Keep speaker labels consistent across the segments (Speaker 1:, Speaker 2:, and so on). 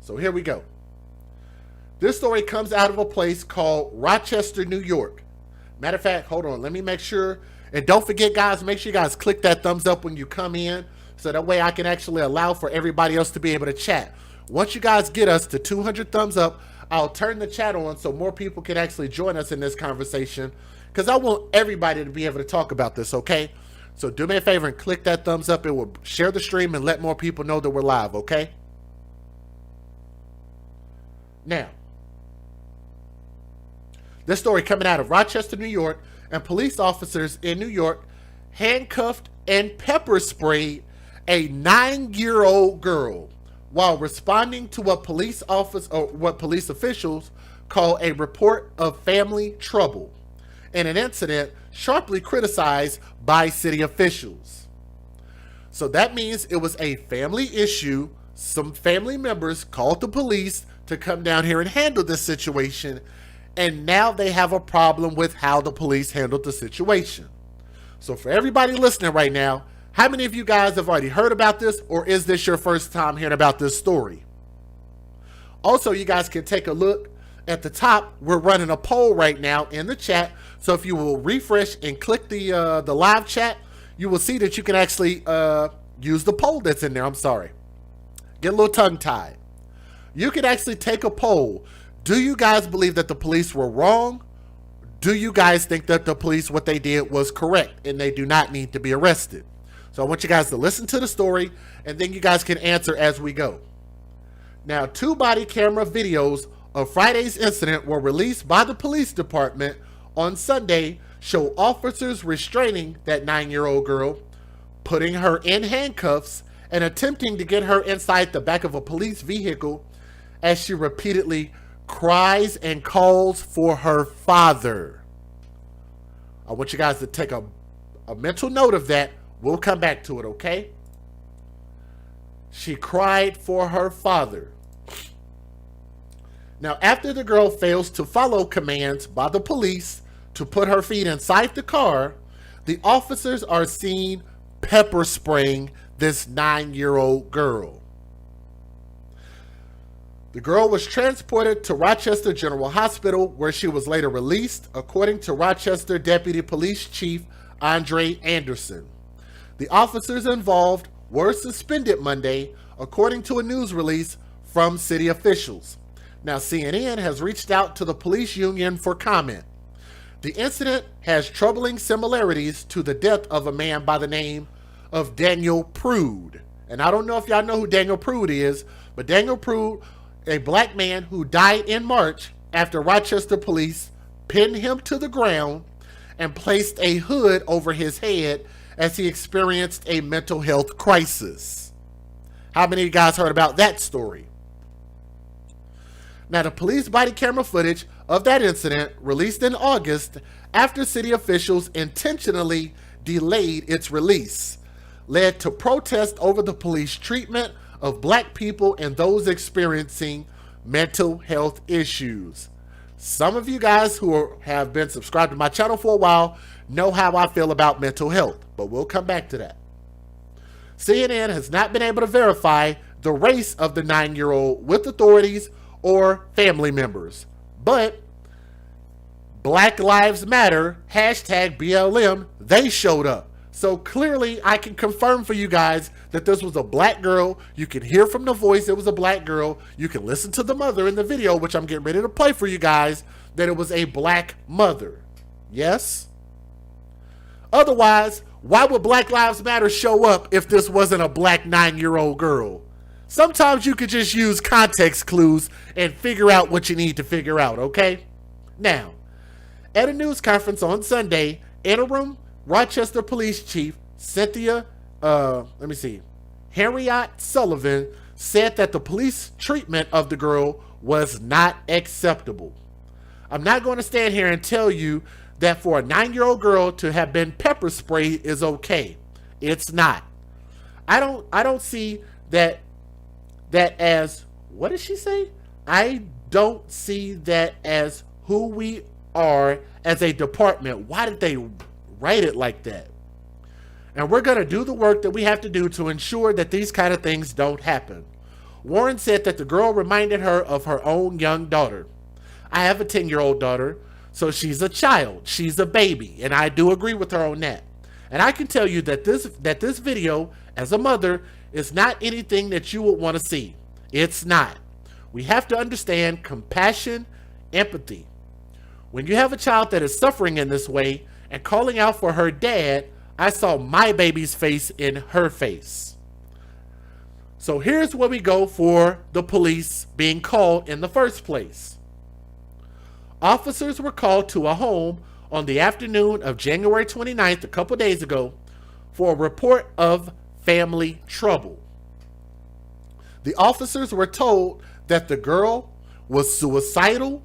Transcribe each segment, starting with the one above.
Speaker 1: So here we go. This story comes out of a place called Rochester, New York. Matter of fact, hold on. Let me make sure. And don't forget, guys, make sure you guys click that thumbs up when you come in. So that way I can actually allow for everybody else to be able to chat. Once you guys get us to 200 thumbs up, I'll turn the chat on so more people can actually join us in this conversation. Because I want everybody to be able to talk about this, okay? So do me a favor and click that thumbs up. It will share the stream and let more people know that we're live, okay? Now, this story coming out of Rochester, New York, and police officers in New York handcuffed and pepper sprayed a 9-year-old girl while responding to what police officials call a report of family trouble in an incident sharply criticized by city officials. So that means it was a family issue. Some family members called the police to come down here and handle this situation, and now they have a problem with how the police handled the situation. So for everybody listening right now, how many of you guys have already heard about this, or is this your first time hearing about this story? Also, you guys can take a look at the top. We're running a poll right now in the chat. So if you will refresh and click the live chat, you will see that you can actually use the poll that's in there. I'm sorry. Get a little tongue-tied. You can actually take a poll. Do you guys believe that the police were wrong? Do you guys think that the police, what they did was correct and they do not need to be arrested? So I want you guys to listen to the story, and then you guys can answer as we go. Now, 2 body camera videos of Friday's incident were released by the police department on Sunday, show officers restraining that 9-year-old girl, putting her in handcuffs, and attempting to get her inside the back of a police vehicle as she repeatedly cries and calls for her father. I want you guys to take a mental note of that. We'll come back to it, okay? She cried for her father. Now, after the girl fails to follow commands by the police to put her feet inside the car, the officers are seen pepper spraying this 9-year-old girl. The girl was transported to Rochester General Hospital, where she was later released, according to Rochester Deputy Police Chief Andre Anderson. The officers involved were suspended Monday, according to a news release from city officials. Now, CNN has reached out to the police union for comment. The incident has troubling similarities to the death of a man by the name of Daniel Prude. And I don't know if y'all know who Daniel Prude is, but Daniel Prude, a black man who died in March after Rochester police pinned him to the ground and placed a hood over his head as he experienced a mental health crisis. How many of you guys heard about that story? Now, the police body camera footage of that incident, released in August after city officials intentionally delayed its release, led to protests over the police treatment of black people and those experiencing mental health issues. Some of you guys who have been subscribed to my channel for a while know how I feel about mental health, but we'll come back to that. CNN has not been able to verify the race of the 9-year-old with authorities or family members, but Black Lives Matter, hashtag BLM, they showed up. So clearly I can confirm for you guys that this was a black girl. You can hear from the voice it was a black girl. You can listen to the mother in the video, which I'm getting ready to play for you guys, that it was a black mother. Yes? Otherwise, why would Black Lives Matter show up if this wasn't a black 9-year-old girl? Sometimes you could just use context clues and figure out what you need to figure out, okay? Now, at a news conference on Sunday, interim Rochester Police Chief Cynthia, Harriet Sullivan said that the police treatment of the girl was not acceptable. I'm not going to stand here and tell you that for a 9-year-old girl to have been pepper sprayed is okay. It's not. I don't see that as, what did she say? I don't see that as who we are as a department. Why did they write it like that? And we're going to do the work that we have to do to ensure that these kind of things don't happen. Warren said that the girl reminded her of her own young daughter. I have a 10-year-old daughter, so she's a child. She's a baby, and I do agree with her on that. And I can tell you that this video, as a mother, is not anything that you would want to see. It's not. We have to understand compassion, empathy. When you have a child that is suffering in this way and calling out for her dad, I saw my baby's face in her face. So here's where we go for the police being called in the first place. Officers were called to a home on the afternoon of January 29th, a couple days ago, for a report of family trouble. The officers were told that the girl was suicidal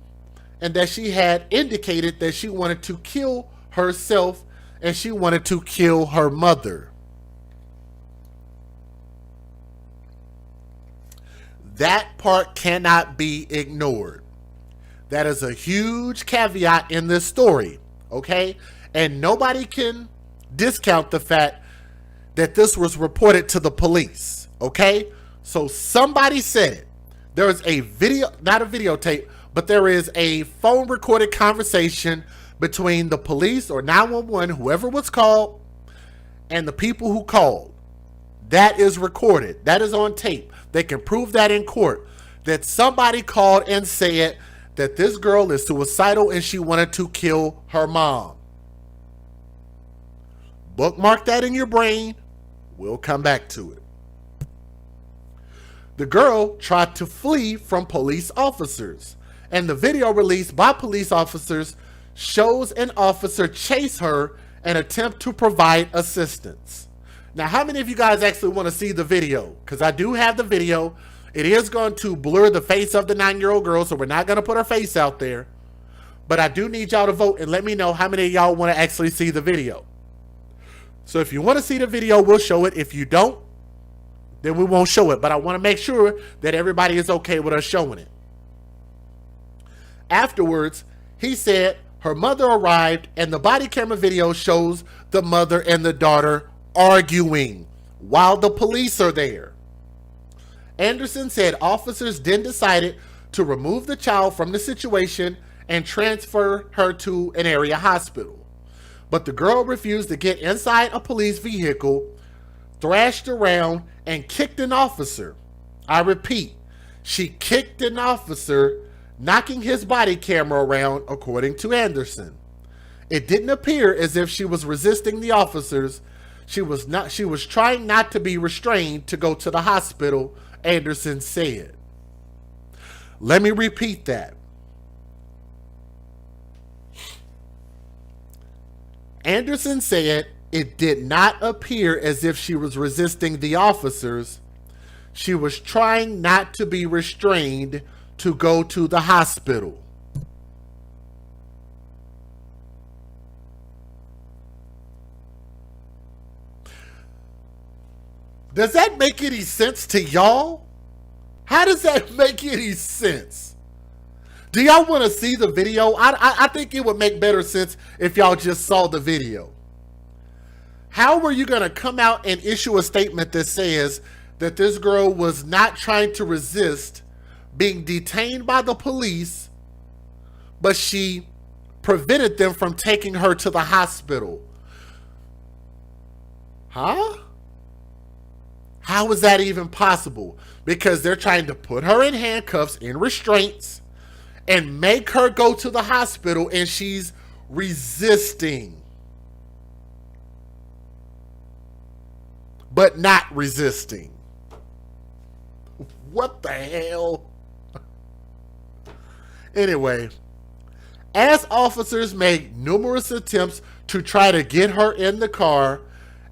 Speaker 1: and that she had indicated that she wanted to kill herself and she wanted to kill her mother. That part cannot be ignored. That is a huge caveat in this story, okay? And nobody can discount the fact that this was reported to the police, okay? So somebody said it. There is a video, not a videotape, but there is a phone recorded conversation between the police or 911, whoever was called, and the people who called. That is recorded. That is on tape. They can prove that in court, that somebody called and said that this girl is suicidal and she wanted to kill her mom. Bookmark that in your brain. We'll come back to it. The girl tried to flee from police officers, and the video released by police officers shows an officer chase her and attempt to provide assistance. Now, how many of you guys actually want to see the video? Because I do have the video. It is going to blur the face of the 9-year-old girl, so we're not going to put her face out there. But I do need y'all to vote and let me know how many of y'all want to actually see the video. So if you want to see the video, we'll show it. If you don't, then we won't show it. But I want to make sure that everybody is okay with us showing it. Afterwards, he said her mother arrived and the body camera video shows the mother and the daughter arguing while the police are there. Anderson said officers then decided to remove the child from the situation and transfer her to an area hospital. But the girl refused to get inside a police vehicle, thrashed around, and kicked an officer. I repeat, she kicked an officer, knocking his body camera around, according to Anderson. It didn't appear as if she was resisting the officers. She was trying not to be restrained to go to the hospital, Anderson said. Let me repeat that. Anderson said it did not appear as if she was resisting the officers. She was trying not to be restrained to go to the hospital. Does that make any sense to y'all? How does that make any sense? Do y'all want to see the video? I think it would make better sense if y'all just saw the video. How were you going to come out and issue a statement that says that this girl was not trying to resist being detained by the police, but she prevented them from taking her to the hospital? Huh? How is that even possible? Because they're trying to put her in handcuffs, in restraints, and make her go to the hospital, and she's resisting. But not resisting. What the hell? Anyway, as officers made numerous attempts to try to get her in the car,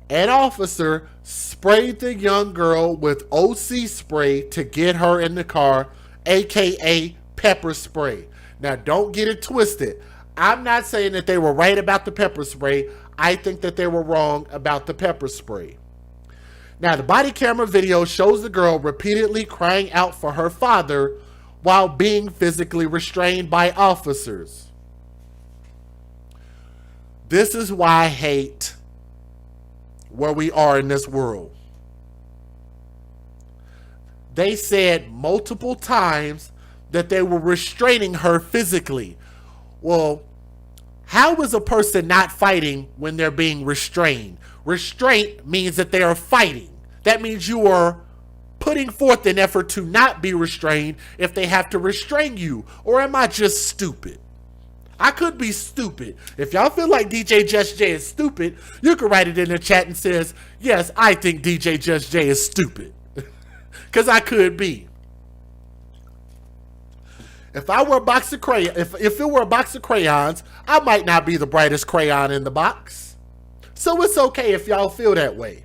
Speaker 1: an officer sprayed the young girl with OC spray to get her in the car, aka pepper spray. Now, don't get it twisted. I'm not saying that they were right about the pepper spray. I think that they were wrong about the pepper spray. Now, the body camera video shows the girl repeatedly crying out for her father while being physically restrained by officers. This is why I hate where we are in this world. they said multiple times that they were restraining her physically. Well, how is a person not fighting when they're being restrained? Restraint means that they are fighting. That means you are putting forth an effort to not be restrained if they have to restrain you. Or am I just stupid? I could be stupid. If y'all feel like DJ Just J is stupid, you can write it in the chat and says, yes, I think DJ Just J is stupid. Because I could be. If I were a box of if it were a box of crayons, I might not be the brightest crayon in the box. So it's okay if y'all feel that way.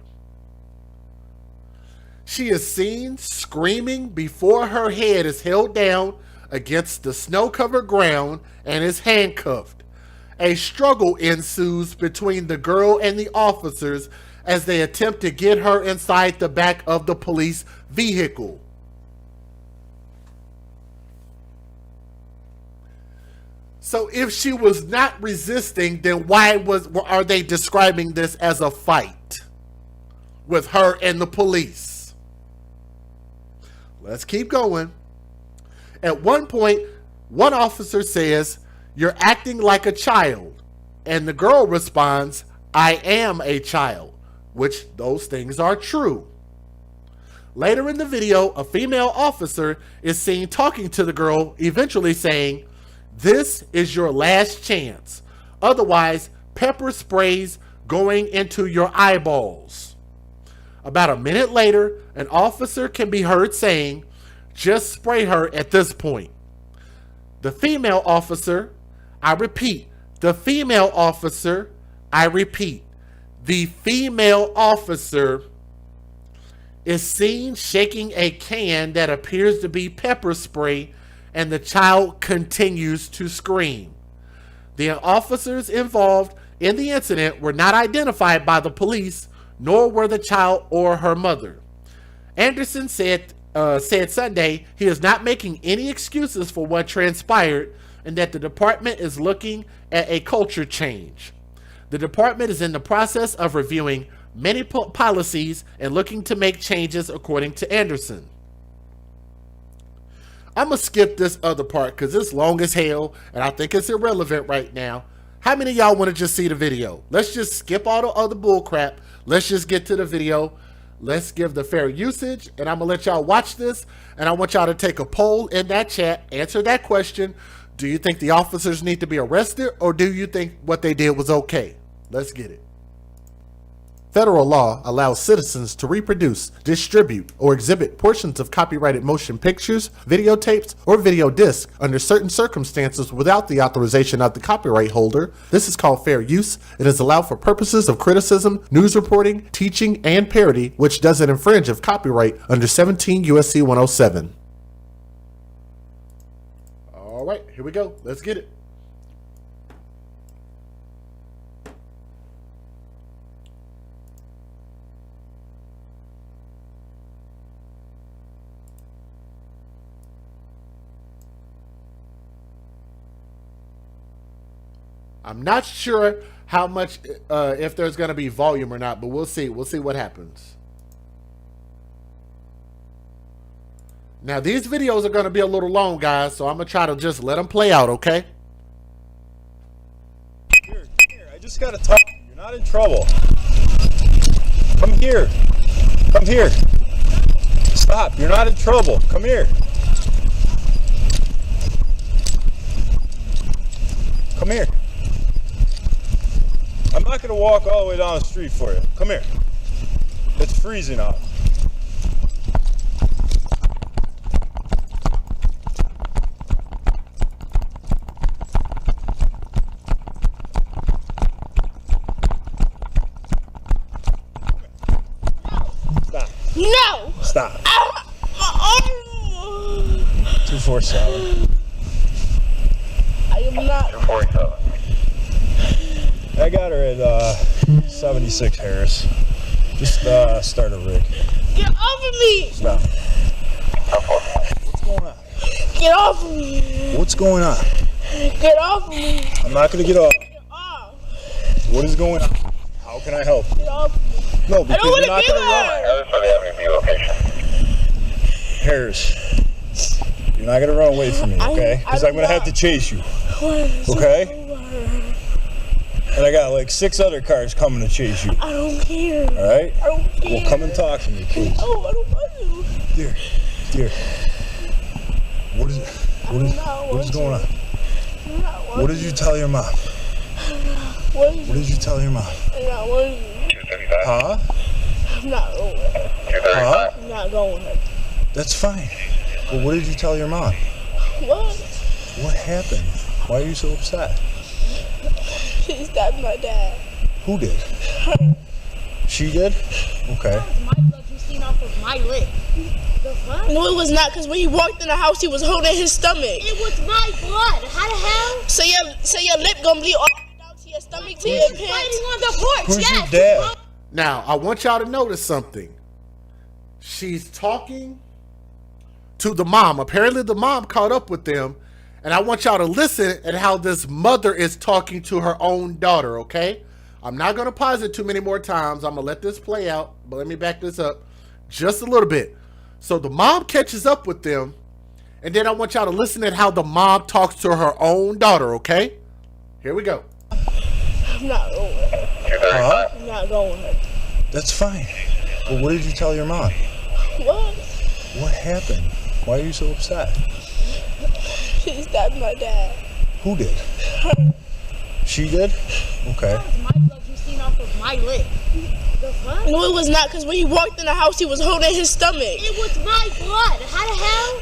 Speaker 1: She is seen screaming before her head is held down against the snow-covered ground and is handcuffed. A struggle ensues between the girl and the officers as they attempt to get her inside the back of the police vehicle. So if she was not resisting, then why are they describing this as a fight with her and the police? Let's keep going. At one point, one officer says, "You're acting like a child." And the girl responds, "I am a child," which those things are true. Later in the video, a female officer is seen talking to the girl, eventually saying, "This is your last chance. Otherwise, pepper sprays going into your eyeballs." About a minute later, an officer can be heard saying, "Just spray her at this point." The female officer, I repeat, the female officer, I repeat, the female officer is seen shaking a can that appears to be pepper spray, and the child continues to scream. The officers involved in the incident were not identified by the police, nor were the child or her mother. Anderson said Sunday he is not making any excuses for what transpired and that the department is looking at a culture change. The department is in the process of reviewing many policies and looking to make changes, according to Anderson. I'm going to skip this other part because it's long as hell and I think it's irrelevant right now. How many of y'all want to just see the video? Let's just skip all the other bull crap. Let's just get to the video. Let's give the fair usage, and I'm going to let y'all watch this, and I want y'all to take a poll in that chat, answer that question. Do you think the officers need to be arrested, or do you think what they did was okay? Let's get it. Federal law allows citizens to reproduce, distribute, or exhibit portions of copyrighted motion pictures, videotapes, or video discs under certain circumstances without the authorization of the copyright holder. This is called fair use. It is allowed for purposes of criticism, news reporting, teaching, and parody, which doesn't infringe of copyright under 17 U.S.C. 107. All right, here we go. Let's get it. I'm not sure how much, if there's going to be volume or not, but we'll see. We'll see what happens. Now, these videos are going to be a little long, guys, so I'm going to try to just let them play out, okay?
Speaker 2: Here, I just got to talk. You're not in trouble. Come here. Come here. Stop. You're not in trouble. Come here. Come here. I'm not going to walk all the way down the street for you. Come here. It's freezing out. Stop.
Speaker 3: No!
Speaker 2: Stop. 247.
Speaker 3: I am not.
Speaker 2: 247. I got her at 76 Harris. Just start a rig.
Speaker 3: Get off of me!
Speaker 2: Stop. What's going on?
Speaker 3: Get off of me!
Speaker 2: What's going on?
Speaker 3: Get off of me!
Speaker 2: I'm not going to get off.
Speaker 3: Get off!
Speaker 2: What is going on? How can I help?
Speaker 3: Get off of me!
Speaker 2: No, because
Speaker 3: I don't
Speaker 2: you're not
Speaker 3: want to
Speaker 2: going to
Speaker 3: be
Speaker 2: run.
Speaker 3: there!
Speaker 2: Harris, you're not gonna run away from me, okay? Because I'm gonna have to chase you, okay? And I got like 6 other cars coming to chase you.
Speaker 3: I don't care.
Speaker 2: All right?
Speaker 3: I don't care.
Speaker 2: Well, come and talk to me, please.
Speaker 3: Oh, I don't want to.
Speaker 2: Dear. What is going on? What did you tell your mom?
Speaker 3: What
Speaker 2: did you tell your mom?
Speaker 3: I'm not want to.
Speaker 2: Huh?
Speaker 3: I'm not going.
Speaker 2: Huh?
Speaker 3: I'm not going.
Speaker 2: That's fine. But what did you tell your mom?
Speaker 3: What?
Speaker 2: What happened? Why are you so upset?
Speaker 3: She stabbed my dad.
Speaker 2: Who did? She did? Okay.
Speaker 4: That was my blood you seen off of my lip. The fuck?
Speaker 3: No, it was not, because when he walked in the house, he was holding his stomach.
Speaker 4: It was my blood. How the hell?
Speaker 3: So your lip gonna bleed all the way down to your stomach, to your
Speaker 4: Fighting
Speaker 3: pants.
Speaker 4: on the porch.
Speaker 2: Who's
Speaker 4: yes.
Speaker 2: your dad?
Speaker 1: Now, I want y'all to notice something. She's talking to the mom. Apparently, the mom caught up with them. And I want y'all to listen at how this mother is talking to her own daughter, okay? I'm not going to pause it too many more times. I'm going to let this play out. But let me back this up just a little bit. So the mom catches up with them. And then I want y'all to listen at how the mom talks to her own daughter, okay? Here we go.
Speaker 3: I'm not going.
Speaker 2: Huh?
Speaker 3: I'm not going.
Speaker 2: That's fine. But what did you tell your mom?
Speaker 3: What?
Speaker 2: What happened? Why are you so upset?
Speaker 3: She stabbed my dad.
Speaker 2: Who did? She did? Okay.
Speaker 4: That was my blood you seen off of my lip. The fuck?
Speaker 3: No, it was not, because when he walked in the house, he was holding his stomach.
Speaker 4: It was my blood. How the hell?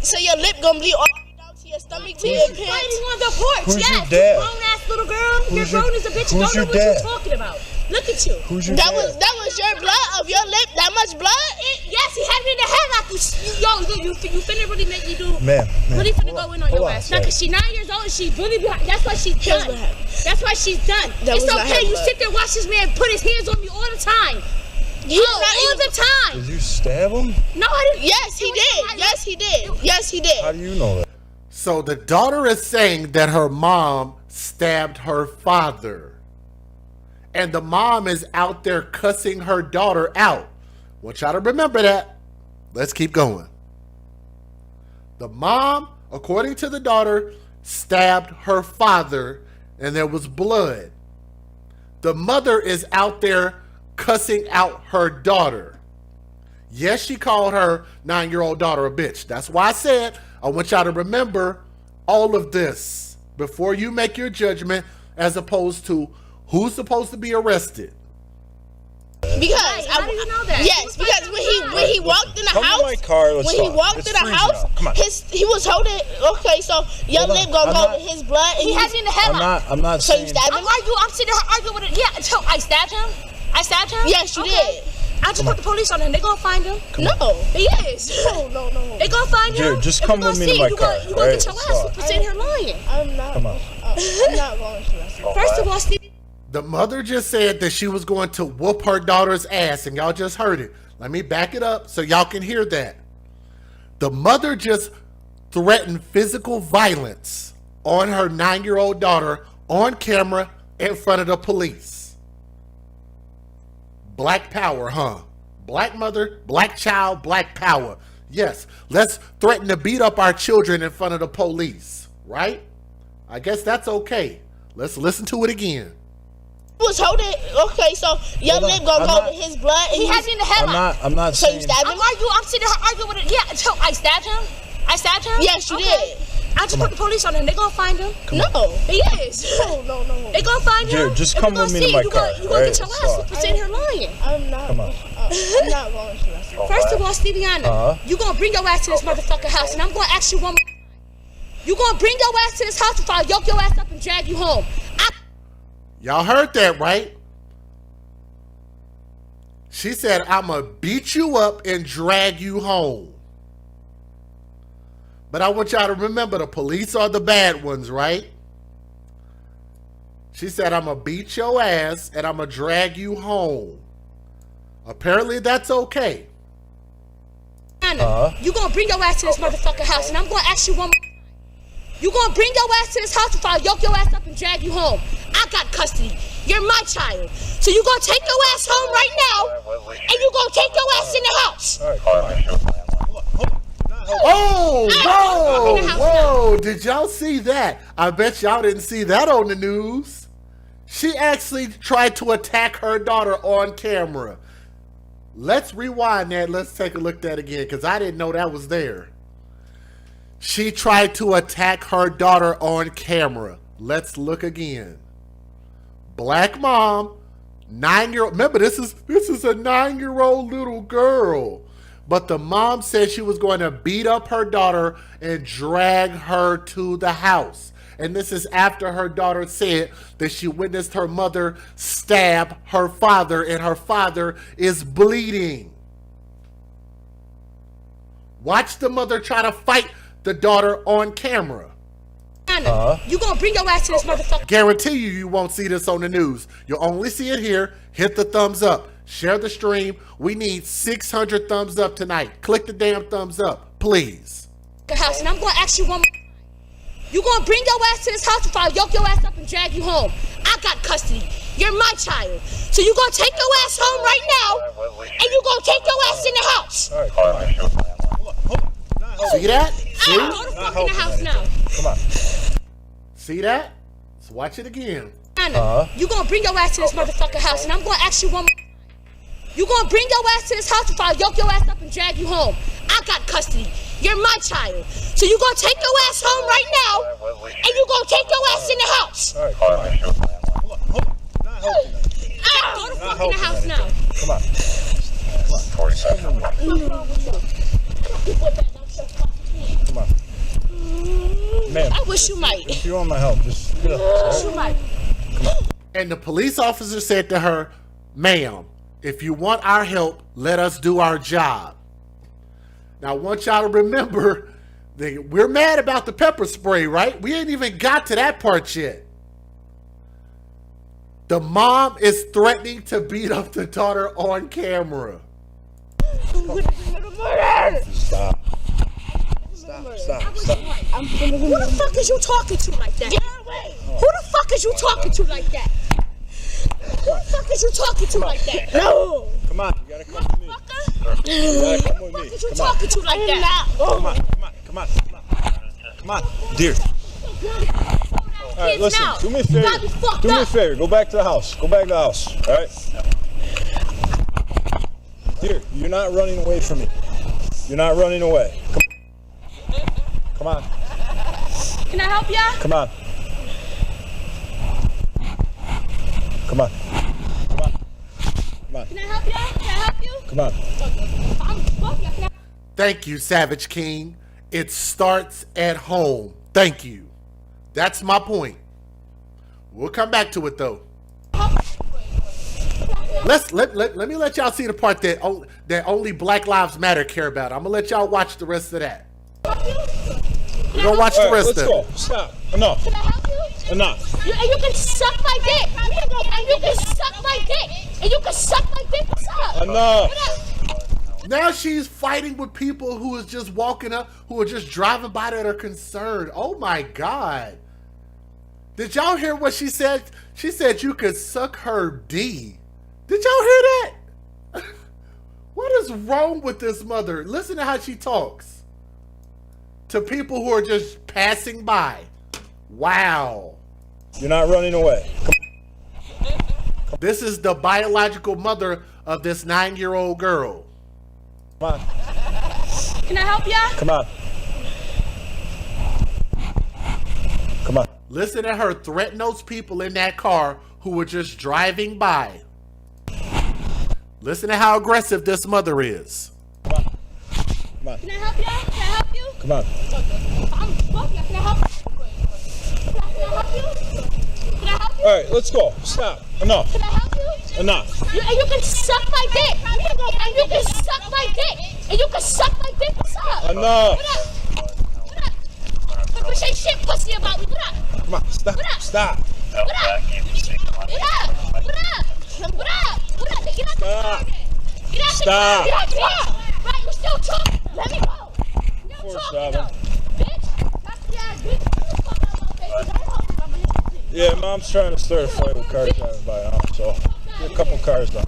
Speaker 3: So your lip gonna bleed all the way down to your stomach, to your
Speaker 4: Fighting
Speaker 3: pants.
Speaker 4: on the porch.
Speaker 2: Who's your
Speaker 4: yes.
Speaker 2: dad?
Speaker 4: You grown ass little girl. You're
Speaker 2: Who's your-
Speaker 4: grown as a bitch. You
Speaker 2: who's
Speaker 4: don't know
Speaker 2: your
Speaker 4: what
Speaker 2: dad?
Speaker 4: you're talking about. Look at you.
Speaker 2: Who's your
Speaker 3: That
Speaker 2: dad?
Speaker 3: was your blood of your lip. That much blood?
Speaker 4: Yes, he had me in the headlock. You finna really make me do.
Speaker 2: Ma'am.
Speaker 4: Really finna go in on your
Speaker 2: Hold on,
Speaker 4: ass. Now, because she's 9 years old and she's really behind. That's why she's
Speaker 3: Here's
Speaker 4: done.
Speaker 3: what happened.
Speaker 4: That's why she's done.
Speaker 3: That
Speaker 4: It's
Speaker 3: was not
Speaker 4: okay.
Speaker 3: her
Speaker 4: You
Speaker 3: blood.
Speaker 4: sit there, watch this man put his hands on me all the time.
Speaker 3: He's
Speaker 4: all
Speaker 3: not even-
Speaker 4: the time.
Speaker 2: Did you stab him?
Speaker 4: No, I didn't.
Speaker 3: Yes, he did. Yes, he did. Yes, he
Speaker 2: How
Speaker 3: did.
Speaker 2: do you know that?
Speaker 1: So the daughter is saying that her mom stabbed her father. And the mom is out there cussing her daughter out. Want y'all to remember that. Let's keep going. The mom, according to the daughter, stabbed her father and there was blood. The mother is out there cussing out her daughter. Yes, she called her 9-year-old daughter a bitch. That's why I said I want y'all to remember all of this before you make your judgment as opposed to who's supposed to be arrested.
Speaker 3: Because
Speaker 4: How do you know that?
Speaker 3: Yes, because when he walked in the
Speaker 2: Come to
Speaker 3: house,
Speaker 2: my car, let's
Speaker 3: when he
Speaker 2: talk.
Speaker 3: walked
Speaker 2: It's
Speaker 3: in the
Speaker 2: freezing
Speaker 3: house,
Speaker 2: out. Come on.
Speaker 3: he was holding. Okay, so your
Speaker 2: Hold on.
Speaker 3: lip gonna
Speaker 2: I'm
Speaker 3: go
Speaker 2: not-
Speaker 3: with his blood, and
Speaker 4: He had me in the headlock.
Speaker 2: I'm not
Speaker 3: So you
Speaker 2: saying.
Speaker 3: stabbed
Speaker 4: I'm
Speaker 3: him?
Speaker 4: sitting here arguing with it. Yeah, so I stabbed him. I stabbed him.
Speaker 3: Yes, you did.
Speaker 4: I just put the police on him. They gonna find him.
Speaker 3: No.
Speaker 4: He is.
Speaker 3: No.
Speaker 4: They gonna find him.
Speaker 2: Jared, just
Speaker 4: If
Speaker 2: come
Speaker 4: we gonna
Speaker 2: with me to
Speaker 4: see
Speaker 2: my
Speaker 4: you
Speaker 2: car,
Speaker 4: You gonna
Speaker 2: right?
Speaker 4: get your
Speaker 2: Let's
Speaker 4: ass
Speaker 2: talk.
Speaker 4: for sitting here lying.
Speaker 3: I'm not.
Speaker 2: Come on.
Speaker 3: I'm not going to that.
Speaker 4: First of all, Stevie.
Speaker 1: The mother just said that she was going to whoop her daughter's ass, and y'all just heard it. Let me back it up so y'all can hear that. The mother just threatened physical violence on her 9-year-old daughter on camera in front of the police. Black power, huh? Black mother, black child, black power. Yes, let's threaten to beat up our children in front of the police, right? I guess that's okay. Let's listen to it again.
Speaker 3: He was holding. Okay, so your
Speaker 2: Hold on.
Speaker 3: lip gonna
Speaker 2: I'm
Speaker 3: go
Speaker 2: not-
Speaker 3: with his blood, and
Speaker 4: He had me in the headlock.
Speaker 2: I'm not
Speaker 3: So you
Speaker 2: saying.
Speaker 3: stabbed him?
Speaker 4: I'm sitting here arguing with it. Yeah, so I stabbed him. I stabbed him.
Speaker 3: Yes, you did.
Speaker 4: I just put the police on him. They gonna find him.
Speaker 3: No.
Speaker 4: He is.
Speaker 3: No.
Speaker 4: They gonna find him.
Speaker 2: Jared, just
Speaker 4: If
Speaker 2: come
Speaker 4: we gonna
Speaker 2: with me to
Speaker 4: see
Speaker 2: my
Speaker 4: you
Speaker 2: car,
Speaker 4: You gonna
Speaker 2: right?
Speaker 4: get your
Speaker 2: Let's
Speaker 4: ass
Speaker 2: talk.
Speaker 4: for sitting here lying.
Speaker 3: I'm not.
Speaker 2: Come on.
Speaker 3: I'm not going to that.
Speaker 4: First of all, Steviana,
Speaker 2: Uh-huh.
Speaker 4: you gonna bring your ass to this motherfucking house, and I'm gonna ask you one more time. You gonna bring your ass to this house if I yoke your ass up and drag you home.
Speaker 1: Y'all heard that, right? She said, I'm going to beat you up and drag you home. But I want y'all to remember the police are the bad ones, right? She said, I'm going to beat your ass and I'm going to drag you home. Apparently that's okay.
Speaker 4: You gonna bring your ass to this motherfucking house, and I'm gonna ask you one more time. You gonna bring your ass to this house if I yoke your ass up and drag you home. I got custody. You're my child. So you gonna take your ass home right now, and you gonna take your ass in the house.
Speaker 2: All right, come on. Hold on.
Speaker 1: Oh,
Speaker 4: I'm in the house
Speaker 1: whoa. Did y'all see that? I bet y'all didn't see that on the news. She actually tried to attack her daughter on camera. Let's rewind that. Let's take a look at that again, because I didn't know that was there. She tried to attack her daughter on camera. Let's look again. Black mom, 9-year-old. Remember, this is a 9-year-old little girl. But the mom said she was going to beat up her daughter and drag her to the house. And this is after her daughter said that she witnessed her mother stab her father, and her father is bleeding. Watch the mother try to fight the daughter on camera.
Speaker 4: You gonna bring your ass to this motherfucker?
Speaker 1: Guarantee you won't see this on the news. You'll only see it here. Hit the thumbs up. Share the stream. We need 600 thumbs up tonight. Click the damn thumbs up, please.
Speaker 4: House, and I'm gonna ask you one more. You gonna bring your ass to this house if I yoke your ass up and drag you home? I got custody. You're my child. So you gonna take your ass home right now, and you gonna take your ass in the house.
Speaker 2: All right, come on. Hold on.
Speaker 1: See that? See?
Speaker 4: Go the fuck in the house now.
Speaker 2: Come on.
Speaker 1: See that? Let's watch it again.
Speaker 4: You gonna bring your ass to this motherfucker house, and I'm gonna ask you one more. You gonna bring your ass to this house if I yoke your ass up and drag you home? I got custody. You're my child. So you gonna take your ass home right now, and you gonna take your ass in the house.
Speaker 2: All right, come on. Hold on. Not helping you.
Speaker 4: Go the fuck in the house now.
Speaker 2: Come on. 45. Come on. Man,
Speaker 4: I wish you might.
Speaker 2: if you want my help, just get up.
Speaker 4: I wish you might.
Speaker 1: And the police officer said to her, "Ma'am, if you want our help, let us do our job." Now, I want y'all to remember that we're mad about the pepper spray, right? We ain't even got to that part yet. The mom is threatening to beat up the daughter on camera.
Speaker 2: Stop.
Speaker 4: Who the fuck is you talking to like that? Who the fuck is you talking to like that? Who the fuck is you talking to like that? No.
Speaker 2: Come on, you gotta come with me. You gotta come with
Speaker 4: Who the
Speaker 2: me.
Speaker 4: fuck is you
Speaker 2: Come on.
Speaker 4: talking to like that?
Speaker 2: Come on, dear. All right, listen.
Speaker 4: now.
Speaker 2: Do me a
Speaker 4: You got me
Speaker 2: favor.
Speaker 4: fucked
Speaker 2: Do me a
Speaker 4: up.
Speaker 2: favor. Go back to the house. All right. Dear, you're not running away from me. You're not running away. Come on.
Speaker 4: Can I help ya?
Speaker 2: Come on. Come on.
Speaker 4: Can I help ya? Can I help you?
Speaker 2: Come on.
Speaker 4: Can I-
Speaker 1: Thank you, Savage King. It starts at home. Thank you. That's my point. We'll come back to it though. Let me let y'all see the part that only Black Lives Matter care about. I'm gonna let y'all watch the rest of that. We're gonna watch the rest
Speaker 2: let's
Speaker 1: of
Speaker 2: go.
Speaker 1: it.
Speaker 2: Stop. Enough.
Speaker 4: Can I help you?
Speaker 2: Enough.
Speaker 4: And you can suck my dick. And you can suck my dick. And you can suck my dick. What's up?
Speaker 2: Enough.
Speaker 1: Now she's fighting with people who is just walking up, who are just driving by that are concerned. Oh my God. Did y'all hear what she said? She said you could suck her D. Did y'all hear that? What is wrong with this mother? Listen to how she talks to people who are just passing by. Wow.
Speaker 2: You're not running away.
Speaker 1: This is the biological mother of this 9-year-old girl.
Speaker 2: Come on.
Speaker 4: Can I help ya?
Speaker 2: Come on. Come on.
Speaker 1: Listen to her threaten those people in that car who were just driving by. Listen to how aggressive this mother is.
Speaker 2: Come on. Come on.
Speaker 4: Can I help ya? Can I help you?
Speaker 2: Come on.
Speaker 4: Can I help you? Can I help you? Can I help you?
Speaker 2: All right, let's go. Stop. Enough.
Speaker 4: Can I help you?
Speaker 2: Enough.
Speaker 4: And you can suck my dick. And you can suck my dick. And you can suck my dick. What's up?
Speaker 2: Enough.
Speaker 4: What up? What up? But say shit pussy about me. What up?
Speaker 2: Come on. Stop.
Speaker 4: What up?
Speaker 2: Stop.
Speaker 4: What up? What up? What up? What up? What up? Get out the car. Get out the
Speaker 2: Stop.
Speaker 4: car. Get out the car. Right, you still talking. Let me go. You're talking
Speaker 2: 4-7.
Speaker 4: though. Bitch. That's the ass bitch. What the fuck out my face? Don't hold me by my hips.
Speaker 2: Yeah, mom's trying to start a fight with cars driving by now, so get a couple cars down.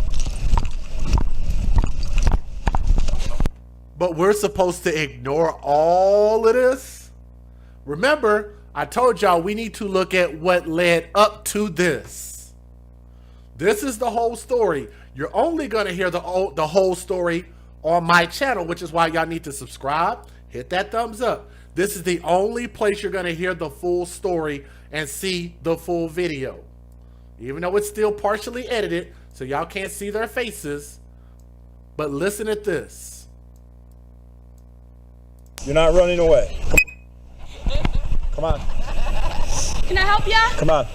Speaker 1: But we're supposed to ignore all of this? Remember, I told y'all we need to look at what led up to this. This is the whole story. You're only going to hear the whole story on my channel, which is why y'all need to subscribe, hit that thumbs up. This is the only place you're going to hear the full story and see the full video. Even though it's still partially edited, so y'all can't see their faces. But listen at this.
Speaker 2: You're not running away. Come on.
Speaker 4: Can I help ya?
Speaker 2: Come on.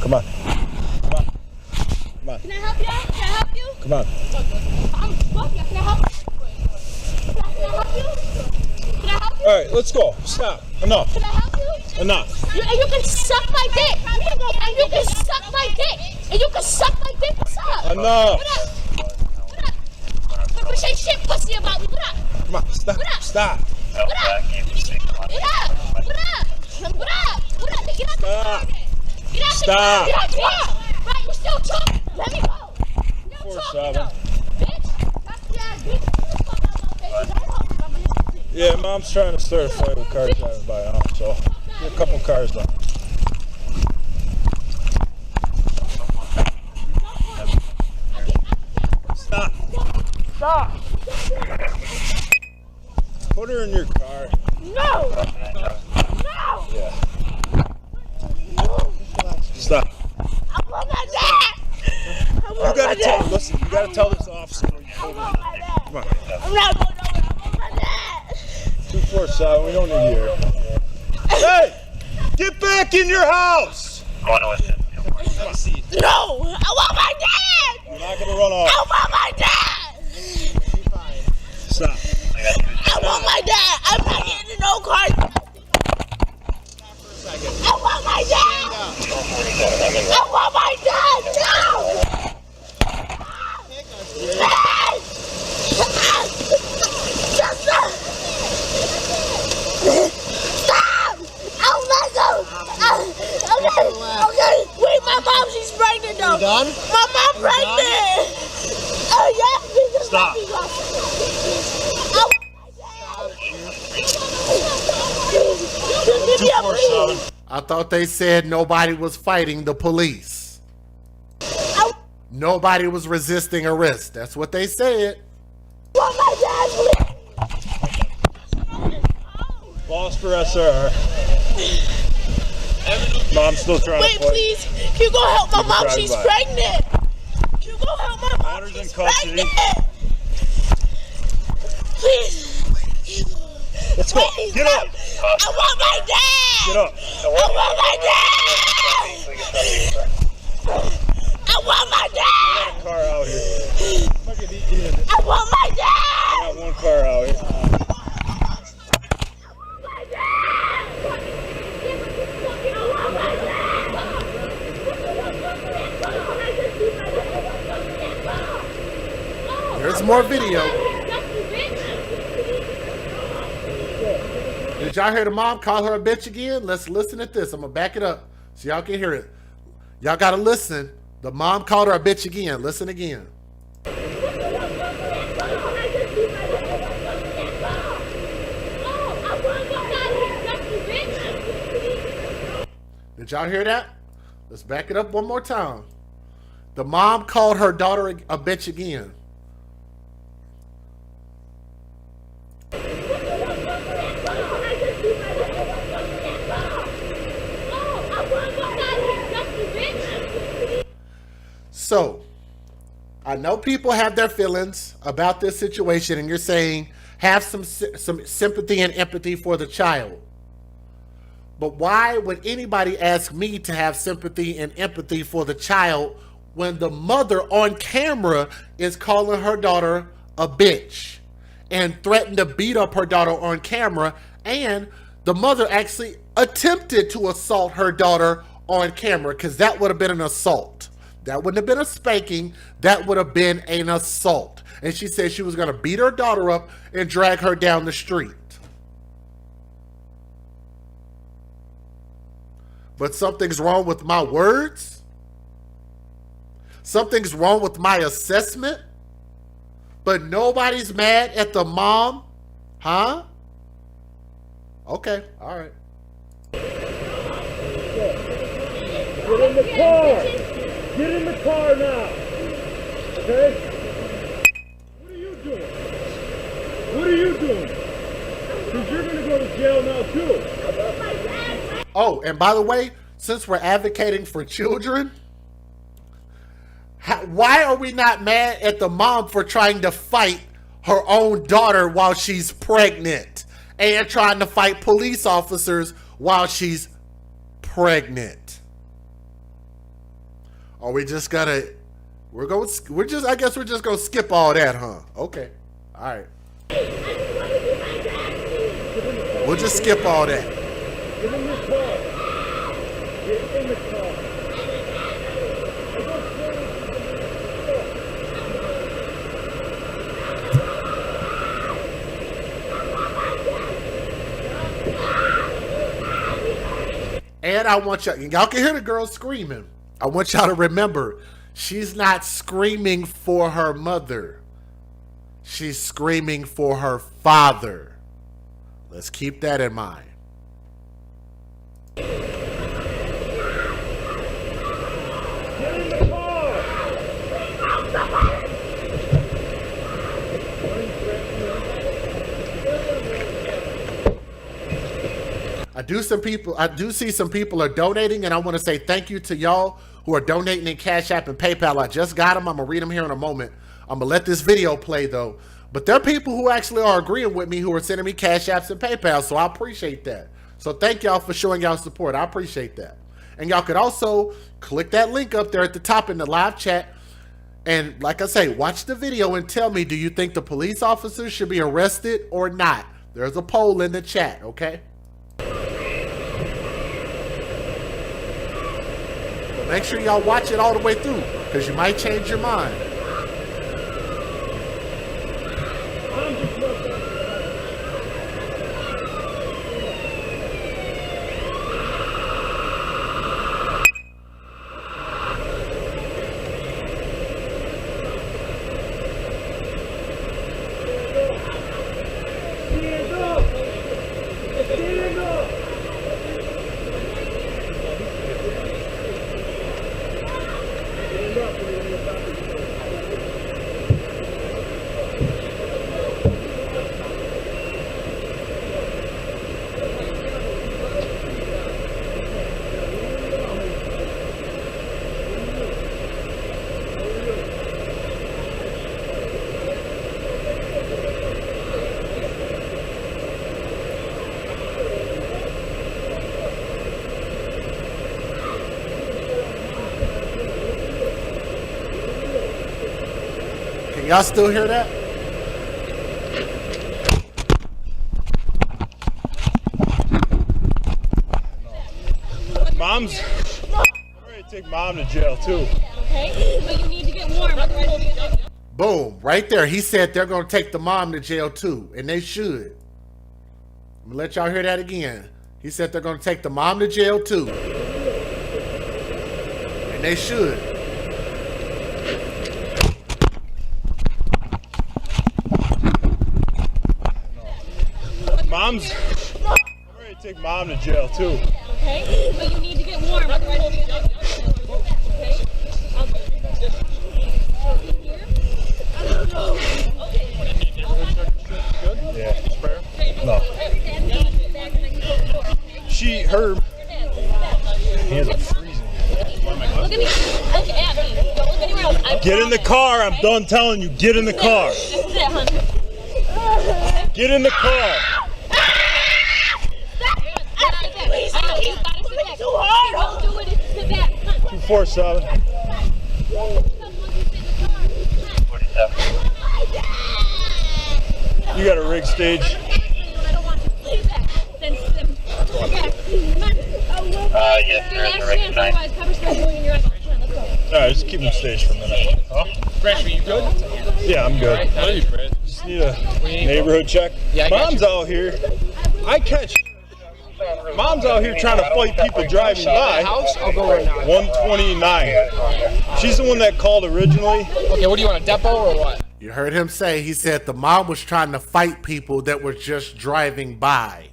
Speaker 2: Come on. Come on. Come on.
Speaker 4: Can I help ya? Can I help you?
Speaker 2: Come on.
Speaker 4: I'm fuck ya. Can I help you? Can I help you? Can I help you?
Speaker 2: All right, let's go. Stop. Enough.
Speaker 4: Can I help you?
Speaker 2: Enough.
Speaker 4: And you can suck my dick. And you can suck my dick. And you can suck my dick. What's up?
Speaker 2: Enough.
Speaker 4: What up? What up? Don't say shit pussy about me. What up?
Speaker 2: Come on. Stop.
Speaker 4: What up?
Speaker 2: Stop.
Speaker 4: What up? What up? What up? What up? What up? Get out the car. Get out the car. Get out the car. Right, you still talking. Let me go. Still talking though. Bitch. That's the ass bitch.
Speaker 2: Yeah, Mom's trying to start a fight with cars driving by now, so get a couple cars done. Stop.
Speaker 4: Stop.
Speaker 2: Put her in your car.
Speaker 4: No. No.
Speaker 2: Yeah. Stop.
Speaker 4: I want my dad.
Speaker 2: You gotta tell. Listen. You gotta tell this officer. When you pull her. Come on.
Speaker 4: I'm not going nowhere. I want my dad.
Speaker 2: 247. We don't need you here. Hey! Get back in your house!
Speaker 4: No. I want my dad.
Speaker 2: You're not gonna run off.
Speaker 4: I want my dad.
Speaker 2: Stop.
Speaker 4: I want my dad. I'm not getting in no car. I want my dad. I want my dad. No. Stop! Oh my God! Okay. Wait, my mom, she's pregnant though.
Speaker 5: You done?
Speaker 4: My mom pregnant. Oh yeah.
Speaker 2: Stop.
Speaker 4: Give me a breathe.
Speaker 1: I thought they said nobody was fighting the police. Nobody was resisting arrest. That's what they said.
Speaker 4: Want my dad, please.
Speaker 2: Lost for SR. Mom's still trying
Speaker 4: Wait,
Speaker 2: to fight.
Speaker 4: please. Can you go help my
Speaker 2: Keep it
Speaker 4: mom?
Speaker 2: driving
Speaker 4: She's
Speaker 2: by.
Speaker 4: pregnant. Can you go help my mom?
Speaker 2: Daughter's in
Speaker 4: She's
Speaker 2: custody.
Speaker 4: pregnant. Please.
Speaker 2: Let's go.
Speaker 4: Please,
Speaker 2: Get up.
Speaker 4: I want my dad.
Speaker 2: Get up.
Speaker 4: I want my dad. I want my dad.
Speaker 2: Car out here.
Speaker 4: I want my
Speaker 2: I
Speaker 4: dad.
Speaker 2: got one car out here.
Speaker 1: There's more video. Did y'all hear the mom call her a bitch again? Let's listen at this. I'm gonna back it up so y'all can hear it. Y'all gotta listen. The mom called her a bitch again. Listen again. Did y'all hear that? Let's back it up one more time. The mom called her daughter a bitch again. So, I know people have their feelings about this situation, and you're saying have some sympathy and empathy for the child. But why would anybody ask me to have sympathy and empathy for the child when the mother on camera is calling her daughter a bitch and threatened to beat up her daughter on camera, and the mother actually attempted to assault her daughter on camera, because that would have been an assault. That wouldn't have been a spanking. That would have been an assault. And she said she was going to beat her daughter up and drag her down the street. But something's wrong with my words. Something's wrong with my assessment. but nobody's mad at the mom? Huh? Okay, all right.
Speaker 2: Get in the car! Get in the car now! Okay? What are you doing? What are you doing? Because you're going to go to jail now too.
Speaker 1: Oh, and by the way, since we're advocating for children, why are we not mad at the mom for trying to fight her own daughter while she's pregnant and trying to fight police officers while she's pregnant? Are we just gonna, I guess we're just gonna skip all that, huh? Okay, all right. We'll just skip all that.
Speaker 2: Get in the car. Get in the car.
Speaker 1: And I want y'all can hear the girl screaming. I want y'all to remember, she's not screaming for her mother. She's screaming for her father. Let's keep that in mind.
Speaker 2: Get in the car.
Speaker 1: I do see some people are donating, and I want to say thank you to y'all who are donating in Cash App and PayPal. I just got them. I'm going to read them here in a moment. I'm going to let this video play, though. But there are people who actually are agreeing with me who are sending me Cash Apps and PayPal, so I appreciate that. So thank y'all for showing y'all support. I appreciate that. And y'all could also click that link up there at the top in the live chat. And like I say, watch the video and tell me, do you think the police officers should be arrested or not? There's a poll in the chat, okay? Make sure y'all watch it all the way through, because you might change your mind. Y'all still hear that?
Speaker 2: Mom's. I'm ready to take mom to jail too.
Speaker 4: Okay, but you need to get warm.
Speaker 1: Boom, right there. He said they're going to take the mom to jail too, and they should. I'm going to let y'all hear that again. He said they're going to take the mom to jail too, and they should.
Speaker 2: Mom's. I'm ready to take mom to jail too.
Speaker 4: Okay, but you need to get warm. Okay.
Speaker 2: Yeah. No. Her hands are freezing.
Speaker 4: Look at me. Look at me. Look at me.
Speaker 2: Get in the car. I'm done telling you. Get in the car.
Speaker 4: This is it, honey.
Speaker 2: Get in the car.
Speaker 4: Too hard. Don't do it. Sit back.
Speaker 2: 247. You got a rig stage.
Speaker 5: Yes, there is a rig tonight.
Speaker 2: Alright, just keep him staged for a minute. Huh?
Speaker 6: Fresh, are you good?
Speaker 2: Yeah, I'm good.
Speaker 6: How are you, Fred?
Speaker 2: Just need a neighborhood check.
Speaker 6: Yeah, I got
Speaker 2: Mom's
Speaker 6: you.
Speaker 2: out here. Mom's out here trying to fight people driving by.
Speaker 6: House? I'll go right now.
Speaker 2: 129. She's the one that called originally.
Speaker 6: Okay, what do you want, a depot or what?
Speaker 1: You heard him say, he said the mom was trying to fight people that were just driving by.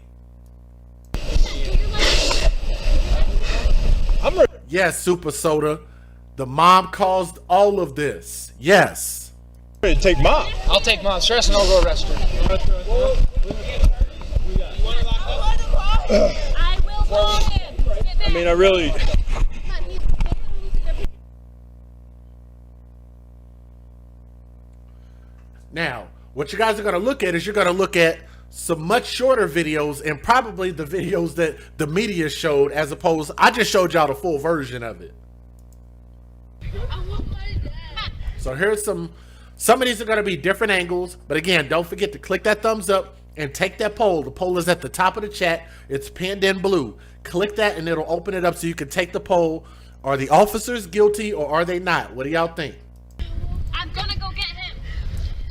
Speaker 2: I'm ready.
Speaker 1: Yes, Super Soda. The mom caused all of this. Yes.
Speaker 2: To take mom.
Speaker 6: I'll take Mom. Stress and I'll go arrest her.
Speaker 4: I will call him.
Speaker 2: I mean, I really.
Speaker 1: Now, what you guys are going to look at is you're going to look at some much shorter videos and probably the videos that the media showed as opposed, I just showed y'all the full version of it. So here's some of these are going to be different angles, but again, don't forget to click that thumbs up and take that poll. The poll is at the top of the chat. It's pinned in blue. Click that and it'll open it up so you can take the poll. Are the officers guilty or are they not? What do y'all think?
Speaker 4: I'm gonna go get him.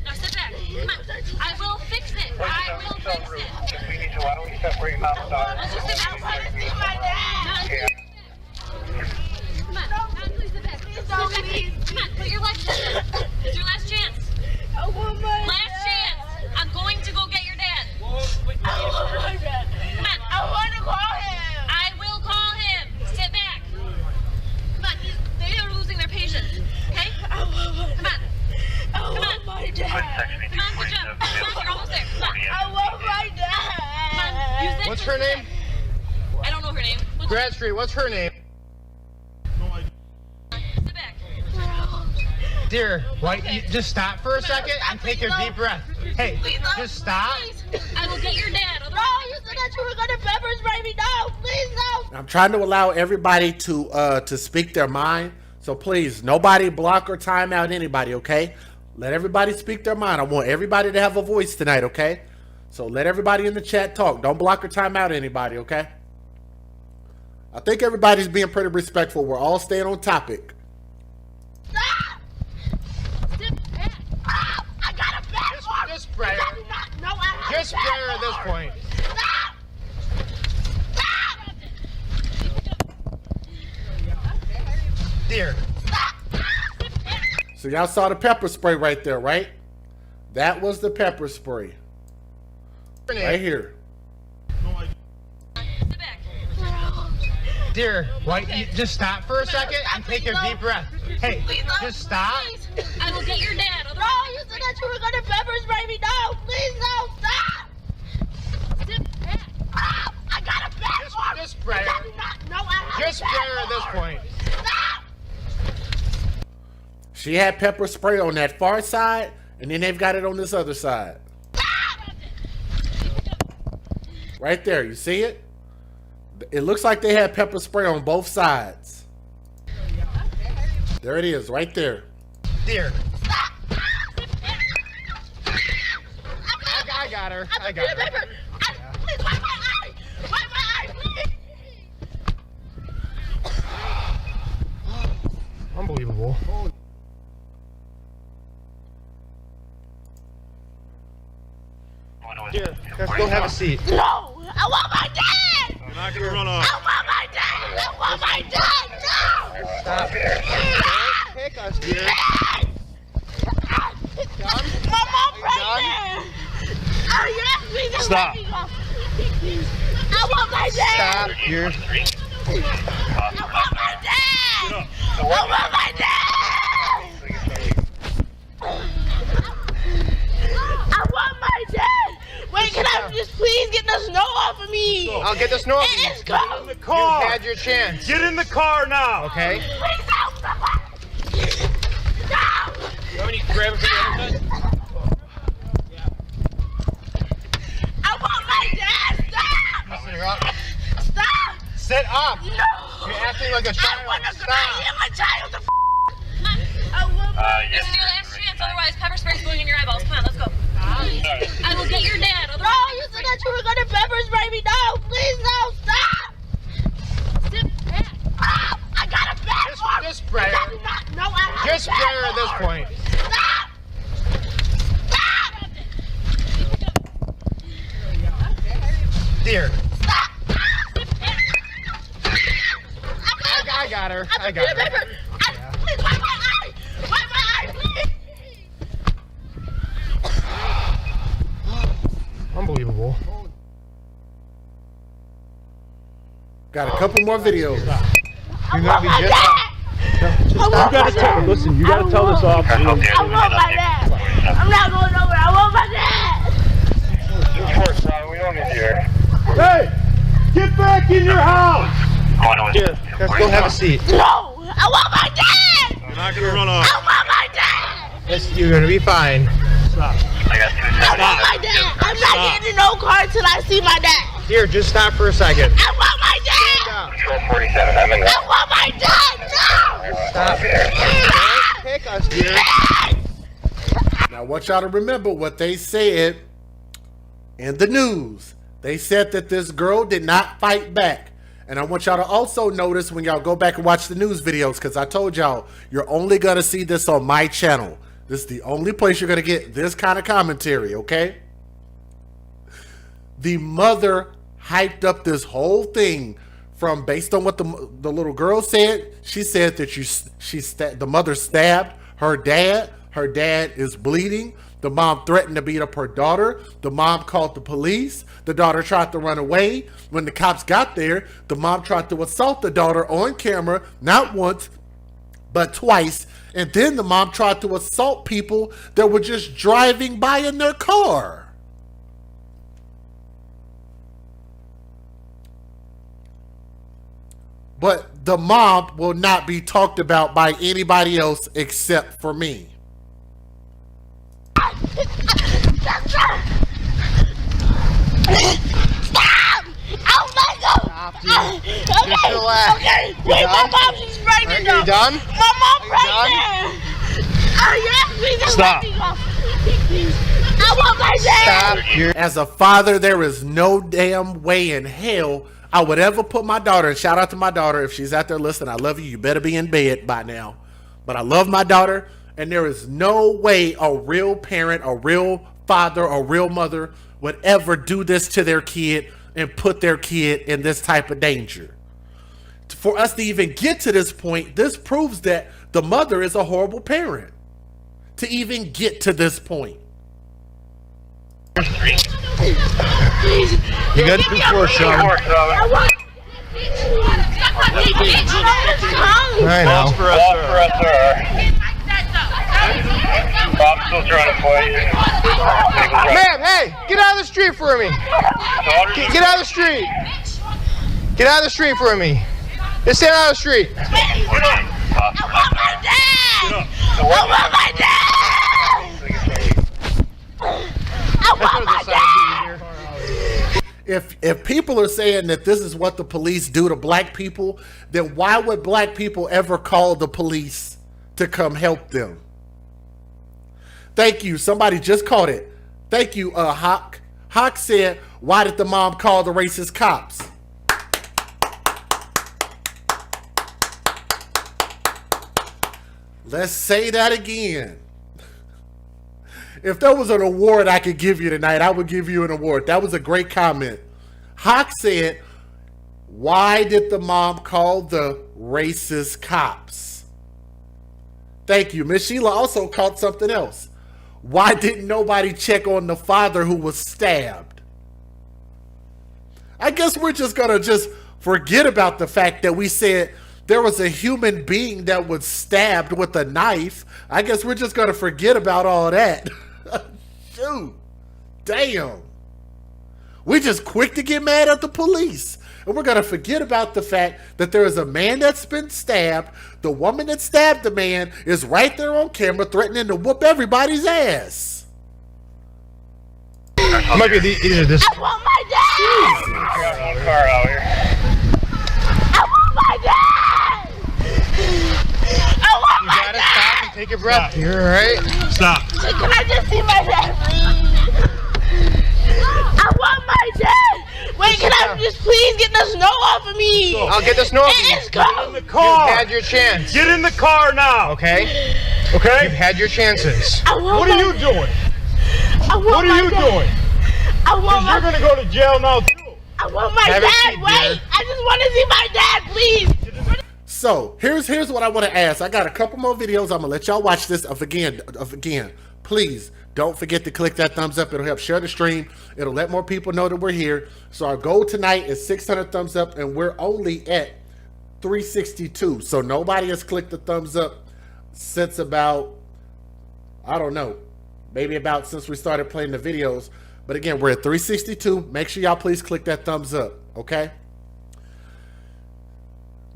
Speaker 4: Now sit back. Come on. I will fix it. I will fix it.
Speaker 5: If we need to, why don't we separate mom and daughter?
Speaker 4: Let's just sit back. I want to see my dad. Come on. Please sit back. Please don't leave. Come on. Put your legs together. It's your last chance.
Speaker 3: I want my
Speaker 4: Last chance. I'm going to go get your dad.
Speaker 3: I want my dad.
Speaker 4: Come on.
Speaker 3: I want to call him.
Speaker 4: I will call him. Sit back. Come on. They are losing their patience. Okay?
Speaker 3: I want my
Speaker 4: Come on.
Speaker 3: I want my dad.
Speaker 4: Come on, good job. Come on, you're almost there. Come on.
Speaker 3: I want my
Speaker 4: Come on.
Speaker 3: dad.
Speaker 4: Use that
Speaker 6: What's
Speaker 4: to
Speaker 6: her
Speaker 4: sit
Speaker 6: name?
Speaker 4: back. I don't know her name. What's
Speaker 6: Bradstreet, what's her name?
Speaker 4: Sit back.
Speaker 6: Dear, why, just stop for a second and take a deep breath. Hey, just stop.
Speaker 4: Please. I will get your dad.
Speaker 3: No, you said that you were gonna pepper spray me. No, please no.
Speaker 1: I'm trying to allow everybody to speak their mind. So please, nobody block or time out anybody, okay? Let everybody speak their mind. I want everybody to have a voice tonight, okay? So let everybody in the chat talk. Don't block or time out anybody, okay? I think everybody's being pretty respectful. We're all staying on topic.
Speaker 3: Stop.
Speaker 4: Sit back.
Speaker 3: I got a bad one.
Speaker 6: Just spray her.
Speaker 3: No, I have
Speaker 6: Just
Speaker 3: a bad
Speaker 6: spray her at this
Speaker 3: one.
Speaker 6: point.
Speaker 3: Stop.
Speaker 6: Dear.
Speaker 1: So y'all saw the pepper spray right there, right? That was the pepper spray. Right here.
Speaker 4: Sit back.
Speaker 6: Dear, why, just stop for a second and take a deep breath. Hey, just stop.
Speaker 4: Please. I will get your dad.
Speaker 3: No, you said that you were gonna pepper spray me. No, please no. Stop.
Speaker 4: Sit back.
Speaker 3: I got a bad one.
Speaker 6: Just spray her.
Speaker 3: No, I have
Speaker 6: Just
Speaker 3: a
Speaker 6: spray
Speaker 3: bad
Speaker 6: her at this
Speaker 3: one.
Speaker 6: point.
Speaker 3: Stop.
Speaker 1: She had pepper spray on that far side, and then they've got it on this other side. Right there, you see it? It looks like they had pepper spray on both sides. There it is, right there.
Speaker 6: Dear. I got her. I got her.
Speaker 3: Please wipe my eye. Wipe my eye, please.
Speaker 6: Unbelievable. Dear, let's go have a seat.
Speaker 3: No, I want my dad.
Speaker 2: I'm not gonna run off.
Speaker 3: I want my dad. I want my dad. No.
Speaker 6: Stop. Take us, dear.
Speaker 3: My mom pregnant. Oh, yes, please just
Speaker 2: Stop.
Speaker 3: let me go. I want my dad.
Speaker 6: Stop, dear.
Speaker 3: I want my dad. I want my dad. I want my dad. Wait, can I just please get the snow off of me?
Speaker 6: I'll get the snow off you.
Speaker 3: It's cold.
Speaker 2: The car.
Speaker 6: You had your chance.
Speaker 2: Get in the car now.
Speaker 6: Okay?
Speaker 3: Please don't. No.
Speaker 6: You want me to grab it from the other side?
Speaker 3: I want my dad. Stop.
Speaker 6: Sit up.
Speaker 3: Stop.
Speaker 6: Sit up.
Speaker 3: No.
Speaker 6: You're acting like a child.
Speaker 3: I want to
Speaker 6: Stop.
Speaker 3: I am a child.
Speaker 4: Come on.
Speaker 3: I want my
Speaker 4: This is your last chance. Otherwise, pepper spray's going in your eyeballs. Come on, let's go. I will get your dad.
Speaker 3: No,
Speaker 4: Otherwise,
Speaker 3: you said that you were gonna pepper spray me. No, please no. Stop.
Speaker 4: sit back.
Speaker 3: I got a bad one.
Speaker 6: Just spray her.
Speaker 3: No, I have
Speaker 6: Just
Speaker 3: a
Speaker 6: spray
Speaker 3: bad
Speaker 6: her at this
Speaker 3: one.
Speaker 6: point.
Speaker 3: Stop. Stop.
Speaker 6: Dear.
Speaker 3: Stop.
Speaker 6: I got her. I got her.
Speaker 3: Please wipe my eye. Wipe my eye, please.
Speaker 6: unbelievable.
Speaker 1: Got a couple more videos.
Speaker 6: You're gonna be
Speaker 2: You gotta tell. Listen, you gotta tell this officer.
Speaker 3: I want my dad. I'm not going nowhere. I want my dad.
Speaker 5: Of course, son. We don't need you here.
Speaker 2: Hey, get back in your house.
Speaker 6: Here, let's go have a seat.
Speaker 3: No, I want my dad.
Speaker 2: I'm not gonna run off.
Speaker 3: I want my dad.
Speaker 6: Yes, you're gonna be fine.
Speaker 5: I got
Speaker 3: I want my dad. I'm not getting in no car until I see my dad.
Speaker 6: Here, just stop for a second.
Speaker 3: I want my dad.
Speaker 5: Control 47. I'm in the...
Speaker 3: I want my dad. No.
Speaker 6: Stop. Take us, dear.
Speaker 1: Now, I want y'all to remember what they said in the news. They said that this girl did not fight back. And I want y'all to also notice when y'all go back and watch the news videos, because I told y'all, you're only going to see this on my channel. This is the only place you're going to get this kind of commentary, okay? The mother hyped up this whole thing from based on what the little girl said. She said that the mother stabbed her dad. Her dad is bleeding. The mom threatened to beat up her daughter. The mom called the police. The daughter tried to run away. When the cops got there, the mom tried to assault the daughter on camera, not once, but twice. And then the mom tried to assault people that were just driving by in their car. But the mom will not be talked about by anybody else except for me.
Speaker 3: Stop! Oh my God!
Speaker 6: Stop, dude. Just relax.
Speaker 3: Okay.
Speaker 6: You
Speaker 3: Wait, my
Speaker 6: done?
Speaker 3: mom, she's pregnant.
Speaker 6: Are you done?
Speaker 3: My mom
Speaker 6: Are you
Speaker 3: pregnant. Oh yeah, please
Speaker 2: Stop.
Speaker 3: let me go. I want my dad.
Speaker 6: Stop. You're
Speaker 1: As a father, there is no damn way in hell I would ever put my daughter, and shout out to my daughter if she's out there listening. I love you. You better be in bed by now. But I love my daughter, and there is no way a real parent, a real father, a real mother would ever do this to their kid and put their kid in this type of danger. For us to even get to this point, this proves that the mother is a horrible parent. To even get to this point.
Speaker 6: You got to do four, son.
Speaker 3: I want.
Speaker 6: I know.
Speaker 5: For us, sir. Bob's still trying to play.
Speaker 6: Ma'am, hey, get out of the street for me. Get out of the street. Get out of the street for me. Just stand out of the street.
Speaker 3: I want my dad. I want my dad. I want my dad.
Speaker 1: If people are saying that this is what the police do to black people, then why would black people ever call the police to come help them? Thank you. Somebody just caught it. Thank you, Hawk. Hawk said, why did the mom call the racist cops? Let's say that again. If there was an award I could give you tonight, I would give you an award. That was a great comment. Hawk said, why did the mom call the racist cops? Thank you. Miss Sheila also caught something else. Why didn't nobody check on the father who was stabbed? I guess we're just going to just forget about the fact that we said there was a human being that was stabbed with a knife. I guess we're just going to forget about all that. Shoot. Damn. We just quick to get mad at the police. And we're going to forget about the fact that there is a man that's been stabbed. The woman that stabbed the man is right there on camera threatening to whoop everybody's ass.
Speaker 6: Might be either this.
Speaker 3: I want my dad.
Speaker 5: I got one car out here.
Speaker 3: I want my dad. I want
Speaker 6: You
Speaker 3: my
Speaker 6: gotta stop and
Speaker 3: dad.
Speaker 6: take a breath. You're all right.
Speaker 2: Stop.
Speaker 3: Can I just see my dad, please? I want my dad. Wait, can I just please get the snow off of me?
Speaker 6: I'll get the snow off you.
Speaker 3: It's cold.
Speaker 2: The car.
Speaker 6: You've had your chance.
Speaker 2: Get in the car now.
Speaker 6: Okay?
Speaker 2: Okay.
Speaker 6: You've had your chances.
Speaker 3: I want
Speaker 2: What
Speaker 3: my
Speaker 2: are you doing?
Speaker 3: I want
Speaker 2: What are
Speaker 3: my
Speaker 2: you
Speaker 3: dad.
Speaker 2: doing?
Speaker 3: I want
Speaker 2: You're
Speaker 3: my
Speaker 2: gonna go to jail now too.
Speaker 3: I want my
Speaker 6: Have a
Speaker 3: dad.
Speaker 6: seat,
Speaker 3: Wait,
Speaker 6: dear.
Speaker 3: I just want to see my dad, please.
Speaker 1: So here's what I want to ask. I got a couple more videos. I'm gonna let y'all watch this of again. Please Don't forget to click that thumbs up. It'll help share the stream. It'll let more people know that we're here. So our goal tonight is 600 thumbs up, and we're only at 362. So nobody has clicked the thumbs up since about, I don't know, maybe about since we started playing the videos. But again, we're at 362. Make sure y'all please click that thumbs up, okay?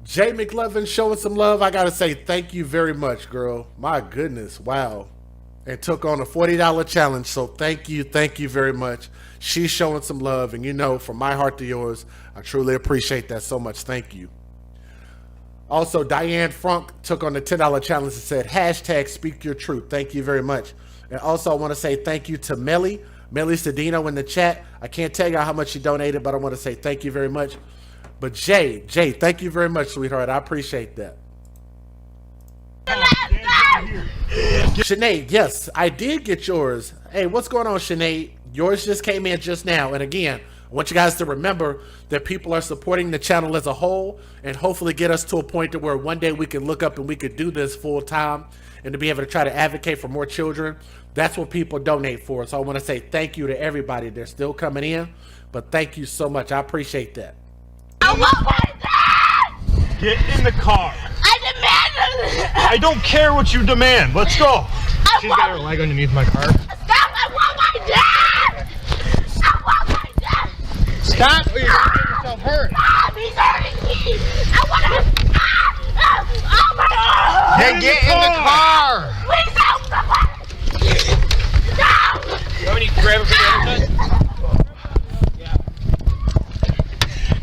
Speaker 1: Jay McLovin showing some love. I got to say thank you very much, girl. My goodness, wow. And took on a $40 challenge, so thank you very much. She's showing some love, and you know, from my heart to yours, I truly appreciate that so much. Thank you. Also, Diane Funk took on the $10 challenge and said, hashtag speak your truth. Thank you very much. And also, I want to say thank you to Melly Cedino in the chat. I can't tell y'all how much she donated, but I want to say thank you very much. But Jay, thank you very much, sweetheart. I appreciate that. Sinead, yes, I did get yours. Hey, what's going on, Sinead? Yours just came in just now. And again, I want you guys to remember that people are supporting the channel as a whole and hopefully get us to a point to where one day we can look up and we could do this full time and to be able to try to advocate for more children. That's what people donate for. So I want to say thank you to everybody. They're still coming in, but thank you so much. I appreciate that.
Speaker 3: I want my dad!
Speaker 2: Get in the car.
Speaker 3: I demand
Speaker 2: I don't care what you demand. Let's go. She's got her leg underneath my car.
Speaker 3: Stop! I want my dad! I want my dad!
Speaker 6: Stop or you're getting yourself hurt.
Speaker 3: Stop! He's hurting me! I want to... Oh my God!
Speaker 6: Then get in the car.
Speaker 3: Please help somebody! No!
Speaker 6: You want me to grab it from the other side?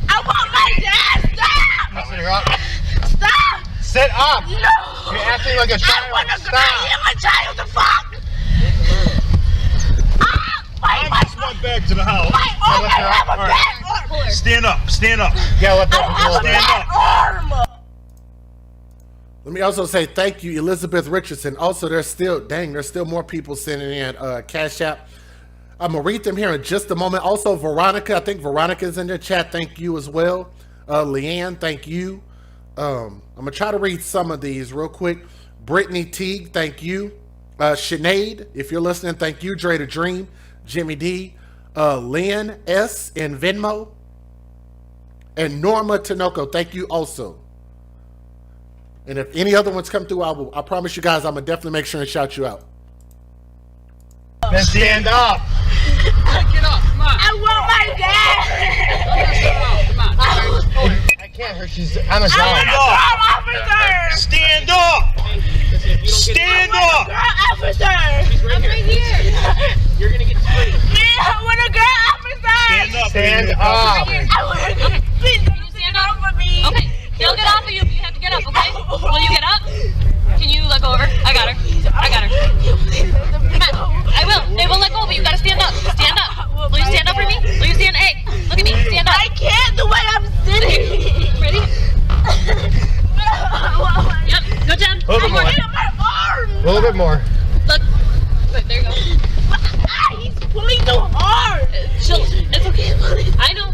Speaker 3: I want my dad! Stop!
Speaker 6: Sit her up.
Speaker 3: Stop!
Speaker 6: Sit up.
Speaker 3: No!
Speaker 6: You're acting like a
Speaker 3: I
Speaker 6: child.
Speaker 3: want to...
Speaker 6: Stop.
Speaker 3: I am a child, the fuck!
Speaker 2: I just went back to the house.
Speaker 3: My arm!
Speaker 6: lift her
Speaker 3: I have
Speaker 6: up.
Speaker 3: a
Speaker 6: All
Speaker 3: bad arm!
Speaker 2: Stand up. Stand up.
Speaker 6: Yeah, let
Speaker 3: I have a
Speaker 6: that
Speaker 3: bad arm!
Speaker 1: Let me also say thank you, Elizabeth Richardson. Also, there's still more people sending in Cash App. I'm going to read them here in just a moment. Also, Veronica, I think Veronica's in the chat. Thank you as well. Leanne, thank you. I'm going to try to read some of these real quick. Brittany Teague, thank you. Sinead, if you're listening, thank you. Dre the Dream, Jimmy D, Lynn S. in Venmo, and Norma Tinoco, thank you also. And if any other ones come through, I promise you guys, I'm going to definitely make sure and shout you out.
Speaker 6: Then stand up.
Speaker 2: Get up. Come on.
Speaker 3: I want my dad!
Speaker 2: Come on.
Speaker 6: I can't hurt. She's on the
Speaker 2: Stand
Speaker 6: ground.
Speaker 2: up.
Speaker 3: Officer!
Speaker 2: Stand up. Stand up.
Speaker 3: Girl officer! I'm right here!
Speaker 2: You're gonna get sprayed.
Speaker 3: I want a girl officer!
Speaker 2: Stand up.
Speaker 6: Stand up.
Speaker 3: I want a girl. Please, can you stand up for me?
Speaker 7: Okay, they'll get off of you, but you have to get up, okay? Will you get up? Can you let go of her? I got her. I got her. Come on. I will. They will let go, but you gotta stand up. Stand up. Will you stand up for me? Will you stand? Hey, look at me. Stand up.
Speaker 3: I can't the way I'm sitting.
Speaker 7: Ready? Yep. Good job.
Speaker 6: A little bit more.
Speaker 3: My arm!
Speaker 6: A little bit more.
Speaker 7: Look. Good, there you go.
Speaker 3: He's pulling too hard.
Speaker 7: Chill. It's okay. I know.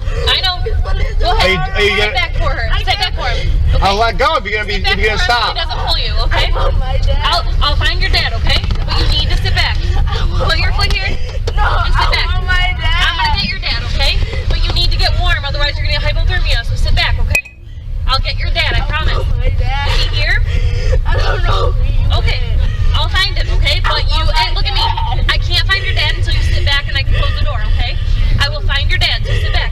Speaker 7: Go ahead.
Speaker 6: Are you
Speaker 7: Sit
Speaker 6: gonna?
Speaker 7: back for her. Sit back for him. Okay?
Speaker 6: I'll let go if you're gonna
Speaker 7: Sit back for her so
Speaker 6: stop.
Speaker 7: he doesn't pull you, okay?
Speaker 3: I want my dad.
Speaker 7: I'll find your dad, okay? But you need to sit back. Put your foot here.
Speaker 3: No,
Speaker 7: And sit back.
Speaker 3: I want my dad.
Speaker 7: I'm gonna get your dad, okay? But you need to get warm, otherwise you're gonna get hypothermia, so sit back, okay? I'll get your dad, I promise.
Speaker 3: My dad.
Speaker 7: Is he here?
Speaker 3: I don't know.
Speaker 7: Okay. I'll find him, okay? But you, hey, look at me. I can't find your dad until you sit back and I can close the door, okay? I will find your dad, so sit back.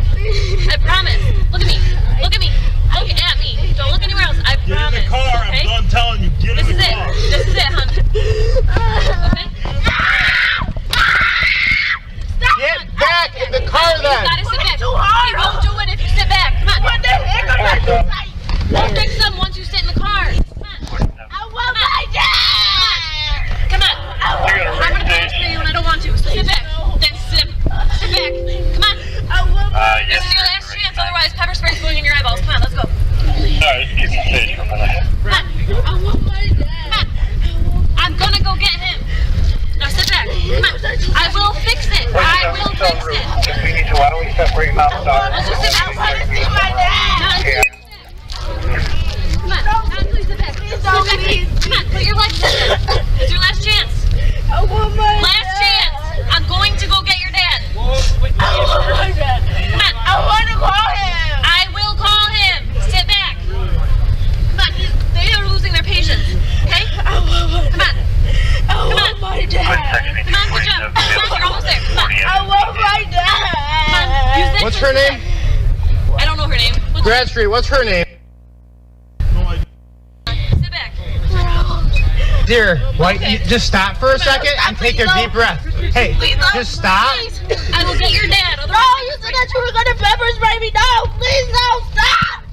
Speaker 7: I promise. Look at me. Look at me. Look at me. Don't look anywhere else. I
Speaker 2: Get in
Speaker 7: promise.
Speaker 2: the car.
Speaker 7: Okay?
Speaker 2: I'm done telling you. Get in
Speaker 7: This
Speaker 2: the
Speaker 7: is it.
Speaker 2: car.
Speaker 7: This is it, hon. Okay?
Speaker 6: Get back in the car
Speaker 7: You
Speaker 6: then.
Speaker 7: gotta sit back.
Speaker 3: Too hard.
Speaker 7: He won't do it if you sit back. Come on.
Speaker 3: What the heck are you doing?
Speaker 7: We'll fix them once you sit in the car. Come on.
Speaker 3: I want my dad.
Speaker 7: Come on. I'm gonna punch you and I don't want to. So sit back. Then sit back. Come on.
Speaker 3: I want my
Speaker 7: This is your last chance. Otherwise, pepper spray's going in your eyeballs. Come on, let's go.
Speaker 5: Alright, keep him safe for a minute.
Speaker 7: Come on.
Speaker 3: I want my dad.
Speaker 7: Come on. I'm gonna go get him. Now sit back. Come on. I will fix it. I will fix it.
Speaker 5: If we need to, why don't we separate him outside?
Speaker 7: Let's just sit back.
Speaker 3: I want to see my dad.
Speaker 5: Yeah.
Speaker 7: Come on. Come on, please sit back. Sit back. Come on. Put your legs in. It's your last chance.
Speaker 3: I want my
Speaker 7: Last chance. going to go get your dad.
Speaker 3: I want my dad.
Speaker 7: Come on.
Speaker 3: I want to call him.
Speaker 7: I will call him. Sit back. Come on. They are losing their patience. Okay?
Speaker 3: I want my
Speaker 7: Come on.
Speaker 3: I want my dad.
Speaker 7: Come on, good job. Come on, you're almost there. Come on.
Speaker 3: I want my dad.
Speaker 7: Come on. Use this.
Speaker 6: What's her name?
Speaker 7: I don't know her name.
Speaker 6: Bradstreet, what's her name?
Speaker 7: Sit back.
Speaker 6: Dear, why,
Speaker 7: Okay.
Speaker 6: you just stop for a second and take a deep breath. Hey,
Speaker 7: Please don't.
Speaker 6: just stop.
Speaker 7: Please. I will get your dad.
Speaker 3: No,
Speaker 7: Otherwise,
Speaker 3: you said that you were gonna pepper spray me. No, please don't stop.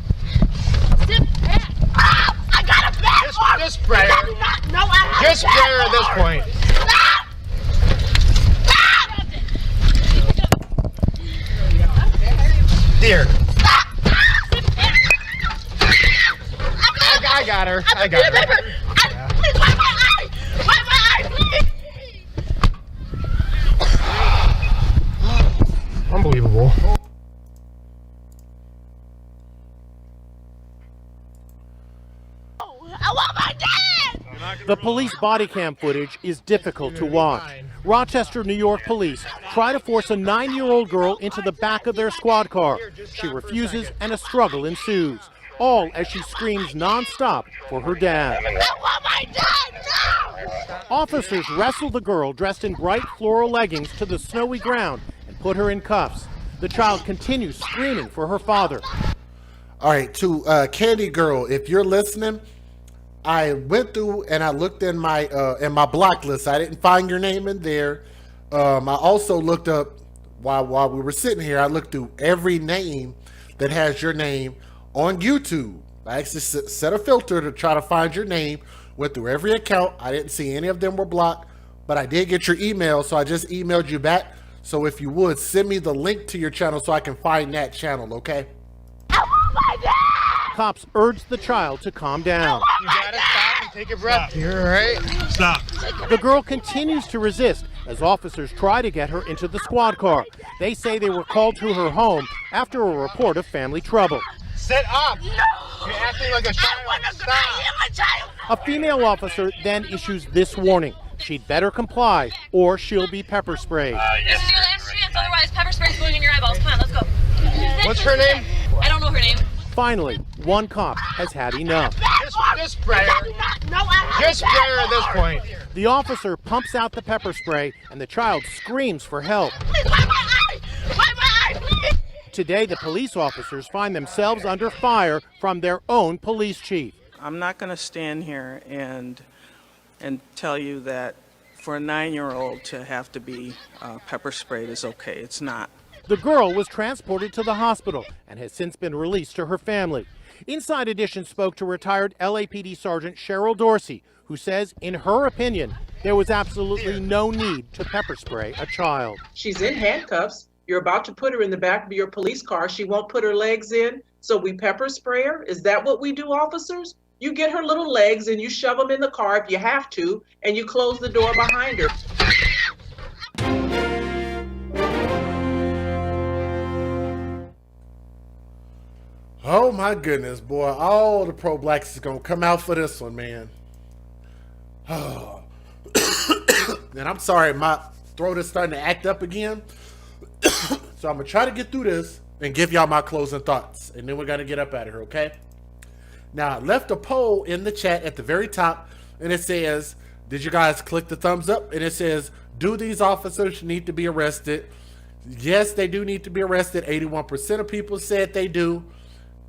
Speaker 7: sit back.
Speaker 3: Ah, I got a bad arm.
Speaker 6: Just spray her.
Speaker 3: I do not know I have
Speaker 6: Just
Speaker 3: a bad
Speaker 6: spray her at this
Speaker 3: arm.
Speaker 6: point.
Speaker 3: Stop. Stop.
Speaker 6: Dear,
Speaker 3: Stop.
Speaker 6: I got her. I got her.
Speaker 3: Please wipe my eye. Wipe my eye, please.
Speaker 6: Unbelievable.
Speaker 3: I want my dad.
Speaker 8: The police body cam footage is difficult to watch. Rochester, New York police try to force a 9-year-old girl into the back of their squad car. She refuses and a struggle ensues, all as she screams nonstop for her dad.
Speaker 3: I want my dad. No.
Speaker 8: Officers wrestle the girl dressed in bright floral leggings to the snowy ground and put her in cuffs. The child continues screaming for her father.
Speaker 1: All right, to Candy Girl, if you're listening, I went through and I looked in my block list. I didn't find your name in there. I also looked up while we were sitting here. I looked through every name that has your name on YouTube. I actually set a filter to try to find your name. Went through every account. I didn't see any of them were blocked, but I did get your email, so I just emailed you back. So if you would, send me the link to your channel so I can find that channel, okay?
Speaker 3: I want my dad.
Speaker 8: Cops urge the child to calm down.
Speaker 6: You gotta stop and take a breath. You're all right.
Speaker 2: Stop.
Speaker 8: The girl continues to resist as officers try to get her into the squad car. They say they were called to her home after a report of family trouble.
Speaker 6: Sit up.
Speaker 3: No.
Speaker 6: You're acting like a
Speaker 3: I
Speaker 6: child.
Speaker 3: want to
Speaker 6: Stop.
Speaker 3: I am a child.
Speaker 8: A female officer then issues this warning. She'd better comply or she'll be pepper sprayed.
Speaker 7: This is your last chance. Otherwise, pepper spray is going in your eyeballs. Come on, let's go.
Speaker 6: What's her name?
Speaker 7: I don't know her name.
Speaker 8: Finally, one cop has had enough.
Speaker 6: Just spray
Speaker 3: I
Speaker 6: her.
Speaker 3: do not know I have
Speaker 6: Just
Speaker 3: a
Speaker 6: spray
Speaker 3: bad
Speaker 6: her at this
Speaker 3: arm.
Speaker 6: point.
Speaker 8: The officer pumps out the pepper spray and the child screams for help.
Speaker 3: Please wipe my eye. Wipe my eye, please.
Speaker 8: Today, the police officers find themselves under fire from their own police chief.
Speaker 9: I'm not going to stand here and tell you that for a 9-year-old to have to be pepper sprayed is okay. It's not.
Speaker 8: The girl was transported to the hospital and has since been released to her family. Inside Edition spoke to retired LAPD Sergeant Cheryl Dorsey, who says, in her opinion, there was absolutely no need to pepper spray a child.
Speaker 10: She's in handcuffs. You're about to put her in the back of your police car. She won't put her legs in, so we pepper spray her. Is that what we do, officers? You get her little legs and you shove them in the car if you have to, and you close the door behind her.
Speaker 1: Oh my goodness, boy. All the pro-blacks is going to come out for this one, man. Oh. And I'm sorry, my throat is starting to act up again. So I'm going to try to get through this and give y'all my closing thoughts. And then we're going to get up out of here, okay? Now, I left a poll in the chat at the very top, and it says, did you guys click the thumbs up? And it says, do these officers need to be arrested? Yes, they do need to be arrested. 81% of people said they do.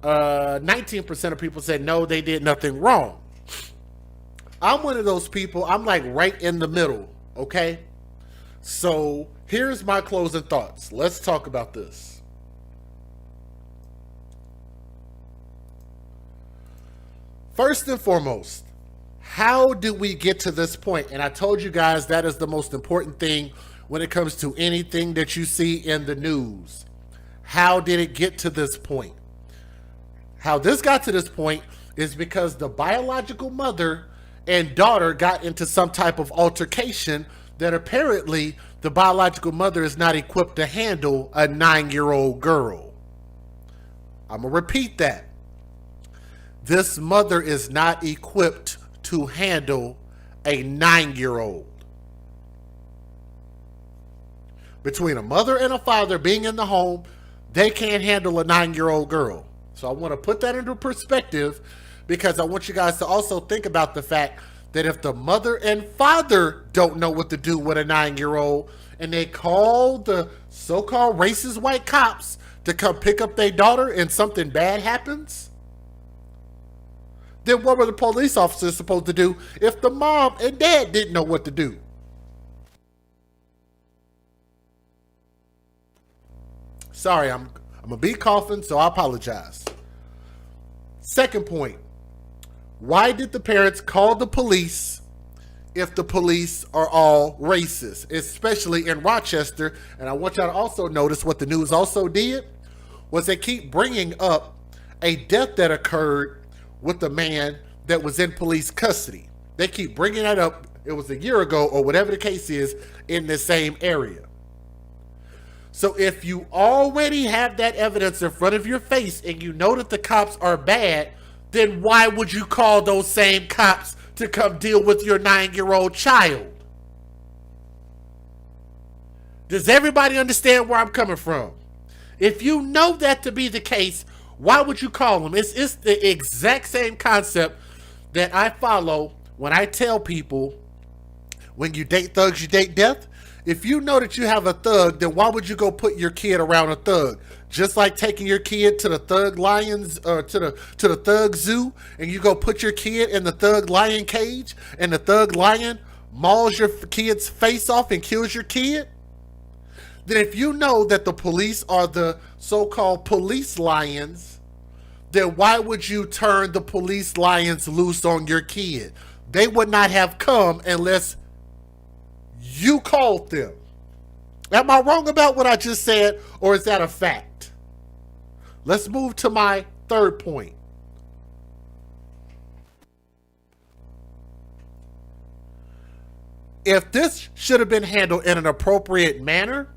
Speaker 1: 19% of people said no, they did nothing wrong. I'm one of those people. I'm like right in the middle, okay? So here's my closing thoughts. Let's talk about this. First and foremost, how do we get to this point? And I told you guys that is the most important thing when it comes to anything that you see in the news. How did it get to this point? How this got to this point is because the biological mother and daughter got into some type of altercation that apparently the biological mother is not equipped to handle a 9-year-old girl. I'm going to repeat that. This mother is not equipped to handle a 9-year-old. between a mother and a father being in the home, they can't handle a 9-year-old girl. So I want to put that into perspective, because I want you guys to also think about the fact that if the mother and father don't know what to do with a 9-year-old, and they call the so-called racist white cops to come pick up their daughter and something bad happens, then what were the police officers supposed to do if the mom and dad didn't know what to do? Sorry, I'm gonna be coughing, so I apologize. Second point, why did the parents call the police if the police are all racist, especially in Rochester? And I want y'all to also notice what the news also did was they keep bringing up a death that occurred with the man that was in police custody. They keep bringing that up. It was a year ago or whatever the case is in the same area. So if you already have that evidence in front of your face and you know that the cops are bad, then why would you call those same cops to come deal with your 9-year-old child? Does everybody understand where I'm coming from? If you know that to be the case, why would you call them? It's the exact same concept that I follow when I tell people, when you date thugs, you date death. If you know that you have a thug, then why would you go put your kid around a thug? Just like taking your kid to the thug lions, to the thug zoo, and you go put your kid in the thug lion cage, and the thug lion mauls your kid's face off and kills your kid. Then if you know that the police are the so-called police lions, then why would you turn the police lions loose on your kid? They would not have come unless you called them. Am I wrong about what I just said, or is that a fact? Let's move to my third point. If this should have been handled in an appropriate manner,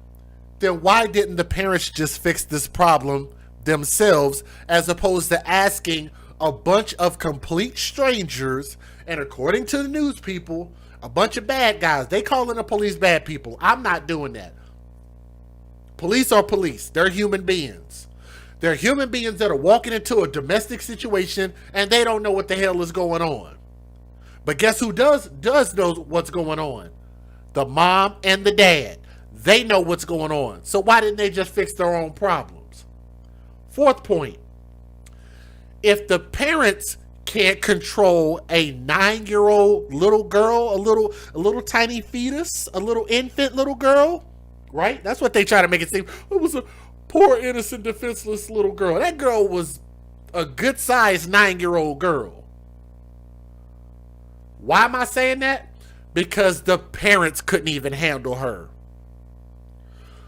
Speaker 1: then why didn't the parents just fix this problem themselves, as opposed to asking a bunch of complete strangers, and according to the news people, a bunch of bad guys. They calling the police bad people. I'm not doing that. Police are police. They're human beings. They're human beings that are walking into a domestic situation and they don't know what the hell is going on. But guess who does know what's going on? The mom and the dad. They know what's going on. So why didn't they just fix their own problems? Fourth point. If the parents can't control a 9-year-old little girl, a little tiny fetus, a little infant little girl, right? That's what they try to make it seem. It was a poor, innocent, defenseless little girl. That girl was a good-sized 9-year-old girl. Why am I saying that? Because the parents couldn't even handle her.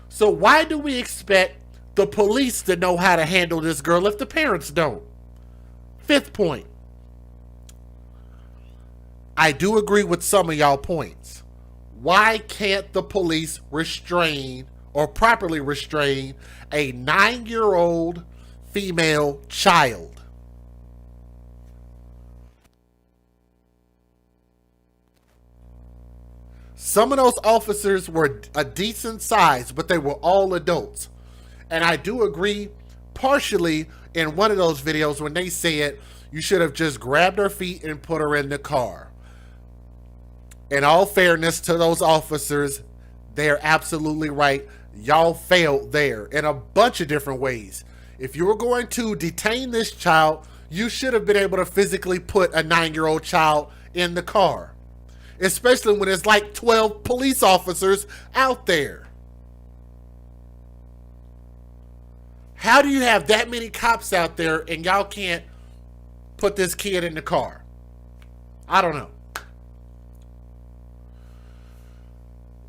Speaker 1: So why do we expect the police to know how to handle this girl if the parents don't? Fifth point. I do agree with some of y'all points. Why can't the police restrain or properly restrain a 9-year-old female child? Some of those officers were a decent size, but they were all adults. And I do agree partially in one of those videos when they said you should have just grabbed her feet and put her in the car. In all fairness to those officers, they're absolutely right. Y'all failed there in a bunch of different ways. If you were going to detain this child, you should have been able to physically put a 9-year-old child in the car, especially when it's like 12 police officers out there. How do you have that many cops out there and y'all can't put this kid in the car? I don't know.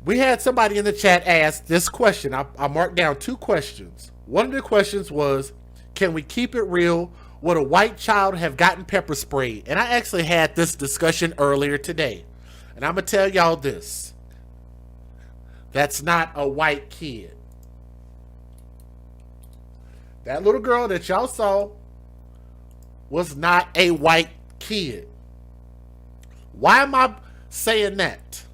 Speaker 1: We had somebody in the chat ask this question. I marked down 2 questions. One of the questions was, can we keep it real? Would a white child have gotten pepper sprayed? And I actually had this discussion earlier today. And I'm going to tell y'all this. That's not a white kid. That little girl that y'all saw was not a white kid. Why am I saying that?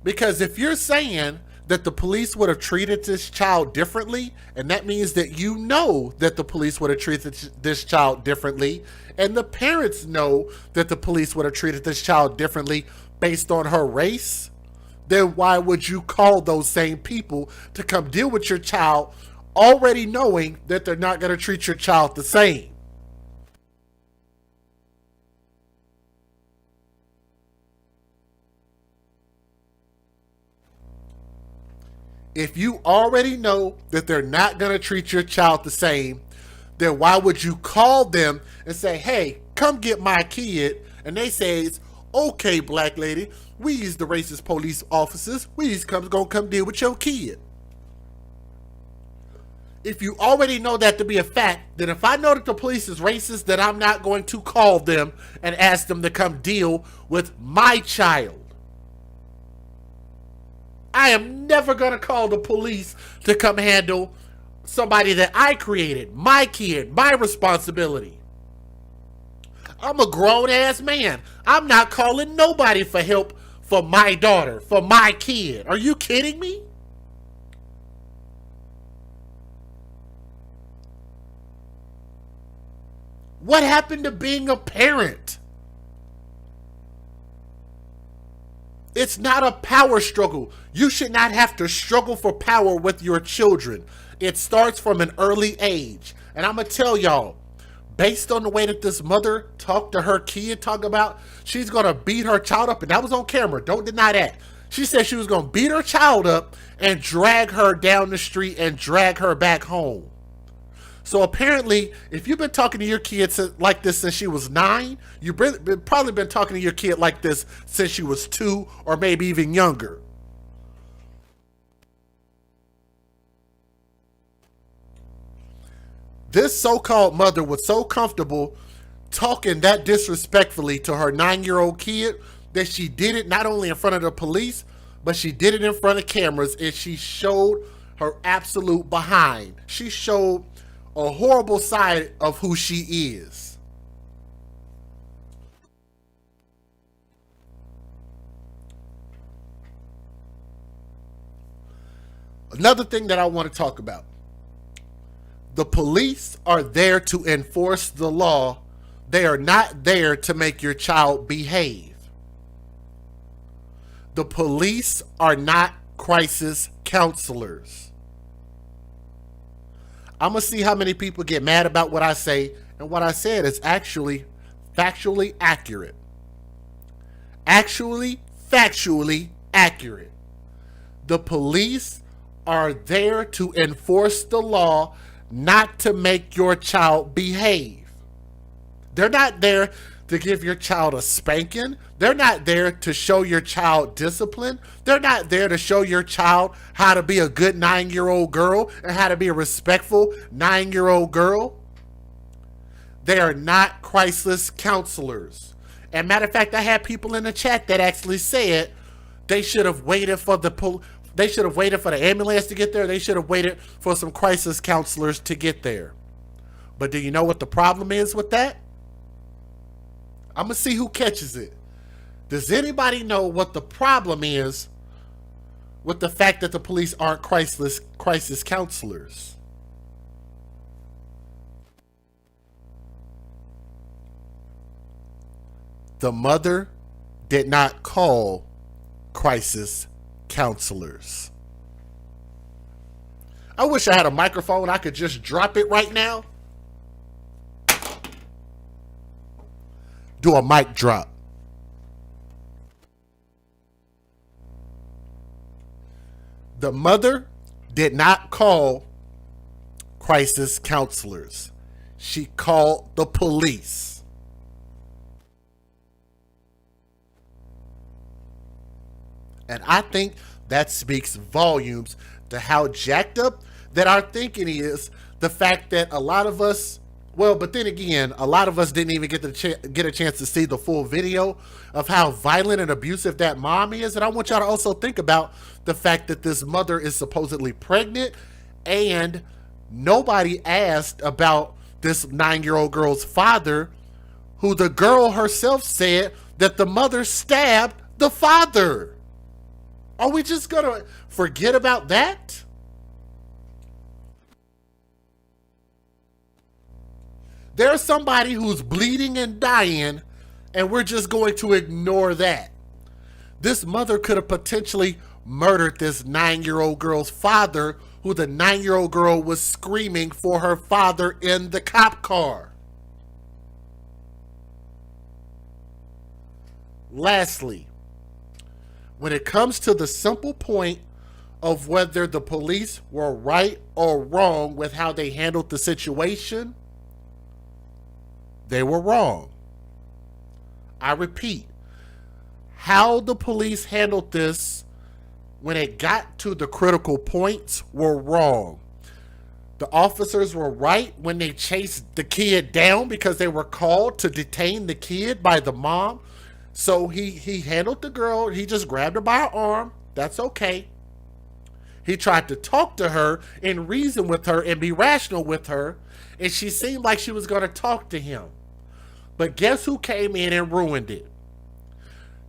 Speaker 1: Because if you're saying that the police would have treated this child differently, and that means that you know that the police would have treated this child differently, and the parents know that the police would have treated this child differently based on her race, then why would you call those same people to come deal with your child already knowing that they're not going to treat your child the same? If you already know that they're not going to treat your child the same, then why would you call them and say, hey, come get my kid? And they say, okay, black lady, we's the racist police officers. We's gonna come deal with your kid. If you already know that to be a fact, then if I know that the police is racist, then I'm not going to call them and ask them to come deal with my child. I am never going to call the police to come handle somebody that I created, my kid, my responsibility. I'm a grown-ass man. I'm not calling nobody for help for my daughter, for my kid. Are you kidding me? What happened to being a parent? It's not a power struggle. You should not have to struggle for power with your children. It starts from an early age. And I'm going to tell y'all, based on the way that this mother talked to her kid, talk about she's going to beat her child up, and that was on camera. Don't deny that. She said she was going to beat her child up and drag her down the street and drag her back home. So apparently, if you've been talking to your kid like this since she was 9, you've probably been talking to your kid like this since she was 2 or maybe even younger. This so-called mother was so comfortable talking that disrespectfully to her 9-year-old kid that she did it not only in front of the police, but she did it in front of cameras, and she showed her absolute behind. She showed a horrible side of who she is. Another thing that I want to talk about. The police are there to enforce the law. They are not there to make your child behave. The police are not crisis counselors. I'm going to see how many people get mad about what I say, and what I said is actually factually accurate. Actually, factually accurate. The police are there to enforce the law, not to make your child behave. They're not there to give your child a spanking. They're not there to show your child discipline. They're not there to show your child how to be a good 9-year-old girl and how to be a respectful 9-year-old girl. They are not crisis counselors. And matter of fact, I had people in the chat that actually said they should have waited for the ambulance to get there. They should have waited for some crisis counselors to get there. But do you know what the problem is with that? I'm going to see who catches it. Does anybody know what the problem is with the fact that the police aren't crisis counselors? The mother did not call crisis counselors. I wish I had a microphone. I could just drop it right now. Do a mic drop. The mother did not call crisis counselors. She called the police. And I think that speaks volumes to how jacked up that our thinking is. The fact that a lot of us, well, but then again, a lot of us didn't even get a chance to see the full video of how violent and abusive that mom is. And I want y'all to also think about the fact that this mother is supposedly pregnant, and nobody asked about this 9-year-old girl's father, who the girl herself said that the mother stabbed the father. Are we just gonna forget about that? There's somebody who's bleeding and dying, and we're just going to ignore that. This mother could have potentially murdered this 9-year-old girl's father, who the 9-year-old girl was screaming for her father in the cop car. Lastly, when it comes to the simple point of whether the police were right or wrong with how they handled the situation, they were wrong. I repeat, how the police handled this when it got to the critical points were wrong. The officers were right when they chased the kid down because they were called to detain the kid by the mom. So he handled the girl. He just grabbed her by her arm. That's okay. He tried to talk to her and reason with her and be rational with her. And she seemed like she was going to talk to him. But guess who came in and ruined it?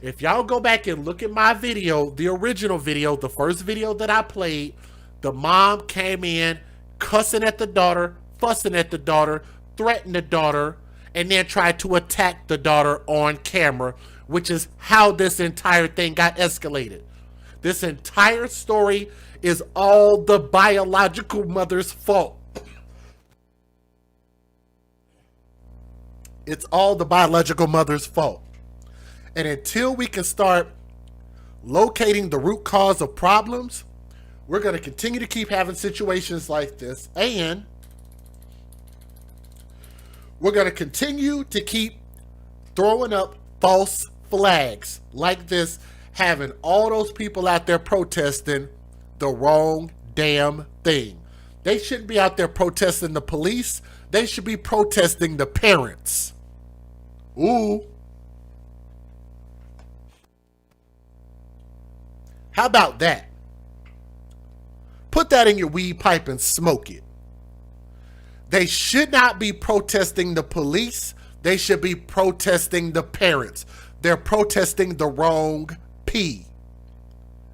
Speaker 1: If y'all go back and look at my video, the original video, the first video that I played, the mom came in cussing at the daughter, fussing at the daughter, threatened the daughter, and then tried to attack the daughter on camera, which is how this entire thing got escalated. This entire story is all the biological mother's fault. It's all the biological mother's fault. And until we can start locating the root cause of problems, we're going to continue to keep having situations like this. And we're going to continue to keep throwing up false flags like this, having all those people out there protesting the wrong damn thing. They shouldn't be out there protesting the police. They should be protesting the parents. Ooh. How about that? Put that in your weed pipe and smoke it. They should not be protesting the police. They should be protesting the parents. They're protesting the wrong P.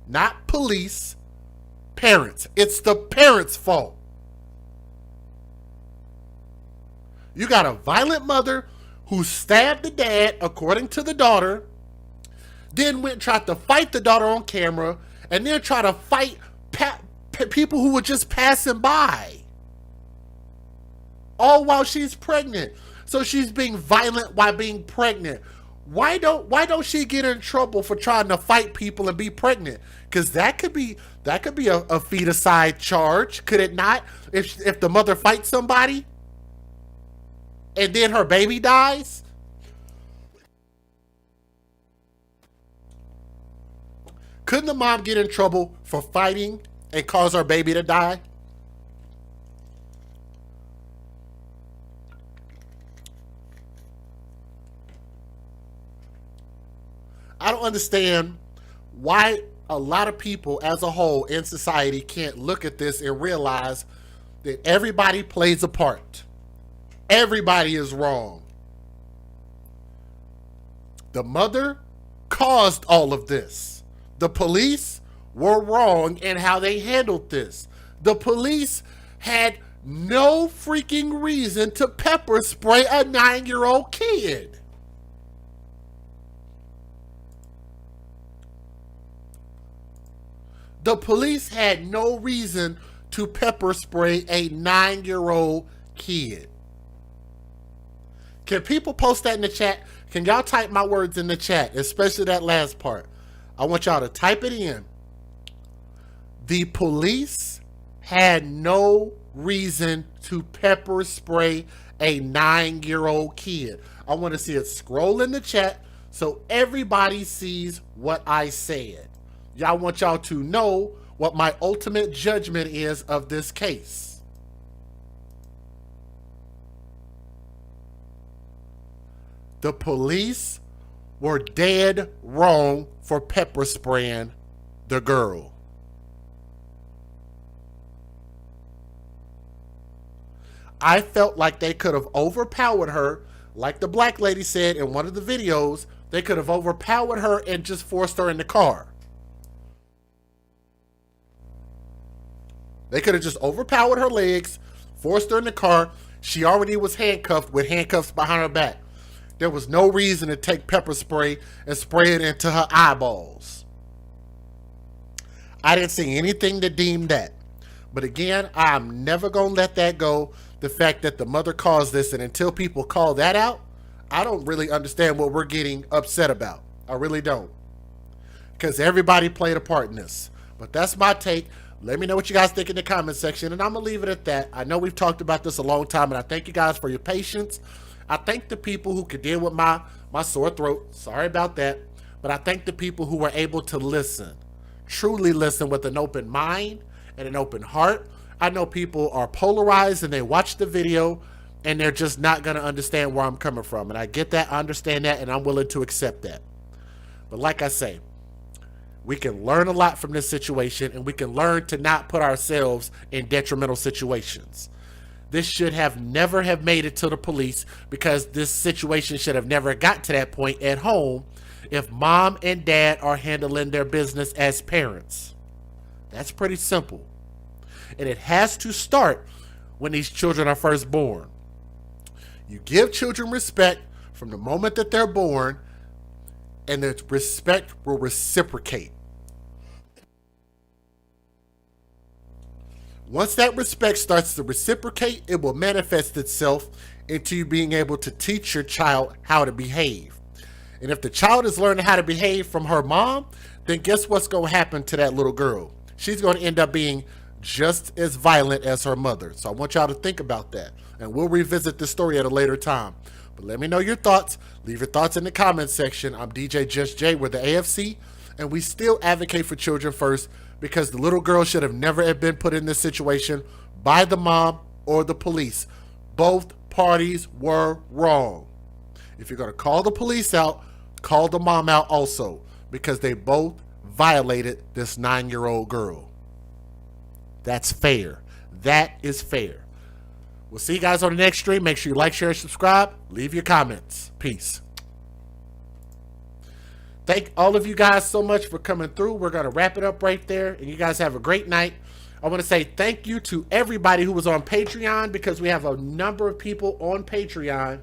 Speaker 1: Not police, parents. It's the parents' fault. You got a violent mother who stabbed the dad, according to the daughter, then went and tried to fight the daughter on camera, and then try to fight people who were just passing by. All while she's pregnant. So she's being violent while being pregnant. Why don't she get in trouble for trying to fight people and be pregnant? Because that could be a feticide charge, could it not? If the mother fights somebody and then her baby dies. Couldn't the mom get in trouble for fighting and cause her baby to die? I don't understand why a lot of people as a whole in society can't look at this and realize that everybody plays a part. Everybody is wrong. The mother caused all of this. The police were wrong in how they handled this. The police had no freaking reason to pepper spray a 9-year-old kid. The police had no reason to pepper spray a 9-year-old kid. Can people post that in the chat? Can y'all type my words in the chat, especially that last part? I want y'all to type it in. The police had no reason to pepper spray a 9-year-old kid. I want to see it scroll in the chat so everybody sees what I said. Y'all want y'all to know what my ultimate judgment is of this case. The police were dead wrong for pepper spraying the girl. I felt like they could have overpowered her, like the black lady said in one of the videos. They could have overpowered her and just forced her in the car. They could have just overpowered her legs, forced her in the car. She already was handcuffed with handcuffs behind her back. There was no reason to take pepper spray and spray it into her eyeballs. I didn't see anything that deemed that. But again, I'm never going to let that go. The fact that the mother caused this, and until people call that out, I don't really understand what we're getting upset about. I really don't. Because everybody played a part in this. But that's my take. Let me know what you guys think in the comment section, and I'm going to leave it at that. I know we've talked about this a long time, and I thank you guys for your patience. I thank the people who could deal with my sore throat. Sorry about that. But I thank the people who were able to listen. Truly listen with an open mind and an open heart. I know people are polarized and they watch the video and they're just not going to understand where I'm coming from. And I get that, I understand that, and I'm willing to accept that. But like I say, we can learn a lot from this situation, and we can learn to not put ourselves in detrimental situations. This should have never have made it to the police, because this situation should have never got to that point at home if mom and dad are handling their business as parents. That's pretty simple. And it has to start when these children are first born. You give children respect from the moment that they're born, and the respect will reciprocate. Once that respect starts to reciprocate, it will manifest itself into you being able to teach your child how to behave. And if the child is learning how to behave from her mom, then guess what's going to happen to that little girl? She's going to end up being just as violent as her mother. So I want y'all to think about that. And we'll revisit this story at a later time. But let me know your thoughts. Leave your thoughts in the comments section. I'm DJ Just J with the AFC, and we still advocate for children first, because the little girl should have never have been put in this situation by the mom or the police. Both parties were wrong. If you're going to call the police out, call the mom out also, because they both violated this 9-year-old girl. That's fair. That is fair. We'll see you guys on the next stream. Make sure you like, share, and subscribe. Leave your comments. Peace. Thank all of you guys so much for coming through. We're going to wrap it up right there, and you guys have a great night. I want to say thank you to everybody who was on Patreon, because we have a number of people on Patreon.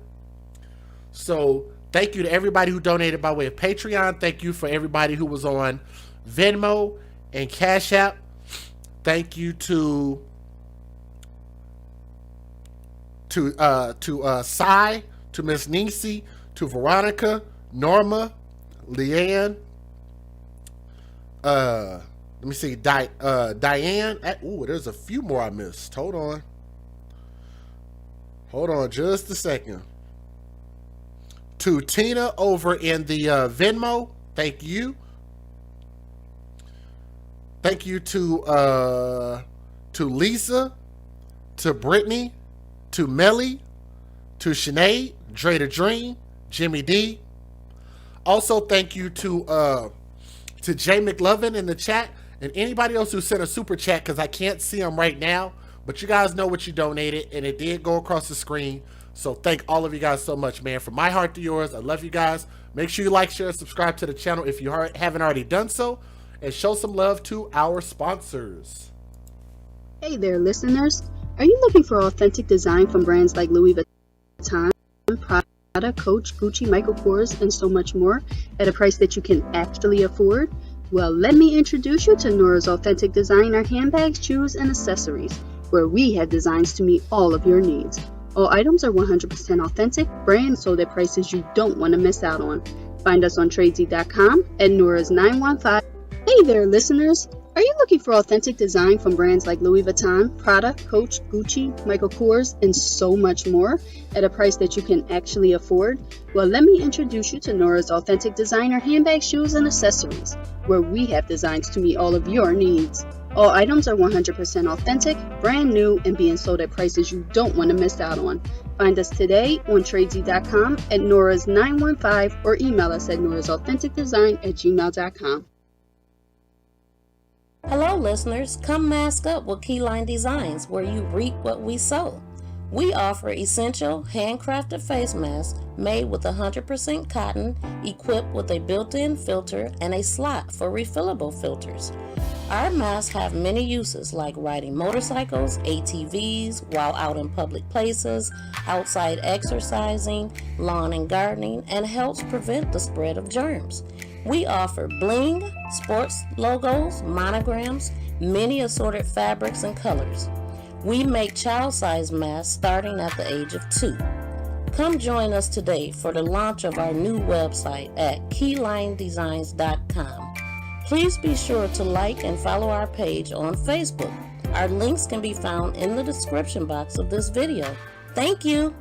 Speaker 1: So thank you to everybody who donated by way of Patreon. Thank you for everybody who was on Venmo and Cash App. Thank you to Sai, to Miss Nisi, to Veronica, Norma, Leanne, let me see, Diane. Ooh, there's a few more I missed. Hold on just a second. To Tina over in the Venmo, thank you. Thank you to Lisa, to Brittany, to Melly, to Sinead, Dre the Dream, Jimmy D. Also, thank you to Jay McLovin in the chat, and anybody else who sent a super chat, because I can't see them right now, but you guys know what you donated, and it did go across the screen. So thank all of you guys so much, man. From my heart to yours, I love you guys. Make sure you like, share, and subscribe to the channel if you haven't already done so, and show some love to our sponsors.
Speaker 11: Hey there, listeners. Are you looking for authentic design from brands like Louis Vuitton, Prada, Coach, Gucci, Michael Kors, and so much more at a price that you can actually afford? Well, let me introduce you to Nora's Authentic Designer handbags, shoes, and accessories, where we have designs to meet all of your needs. All items are 100% authentic, brand sold at prices you don't want to miss out on. Find us on Tradesy.com at Nora's 915. Hey there, listeners. Are you looking for authentic design from brands like Louis Vuitton, Prada, Coach, Gucci, Michael Kors, and so much more at a price that you can actually afford? Well, let me introduce you to Nora's Authentic Designer handbags, shoes, and accessories, where we have designs to meet all of your needs. All items are 100% authentic, brand new, and being sold at prices you don't want to miss out on. Find us today on Tradesy.com at Nora's 915 or email us at norasauthenticdesign@gmail.com.
Speaker 12: Hello listeners, come mask up with Keyline Designs, where you reap what we sow. We offer essential handcrafted face masks made with 100% cotton, equipped with a built-in filter and a slot for refillable filters. Our masks have many uses like riding motorcycles, ATVs, while out in public places, outside exercising, lawn and gardening, and helps prevent the spread of germs. We offer bling, sports logos, monograms, many assorted fabrics and colors. We make child-sized masks starting at the age of 2. Come join us today for the launch of our new website at keylinedesigns.com. Please be sure to like and follow our page on Facebook. Our links can be found in the description box of this video. Thank you.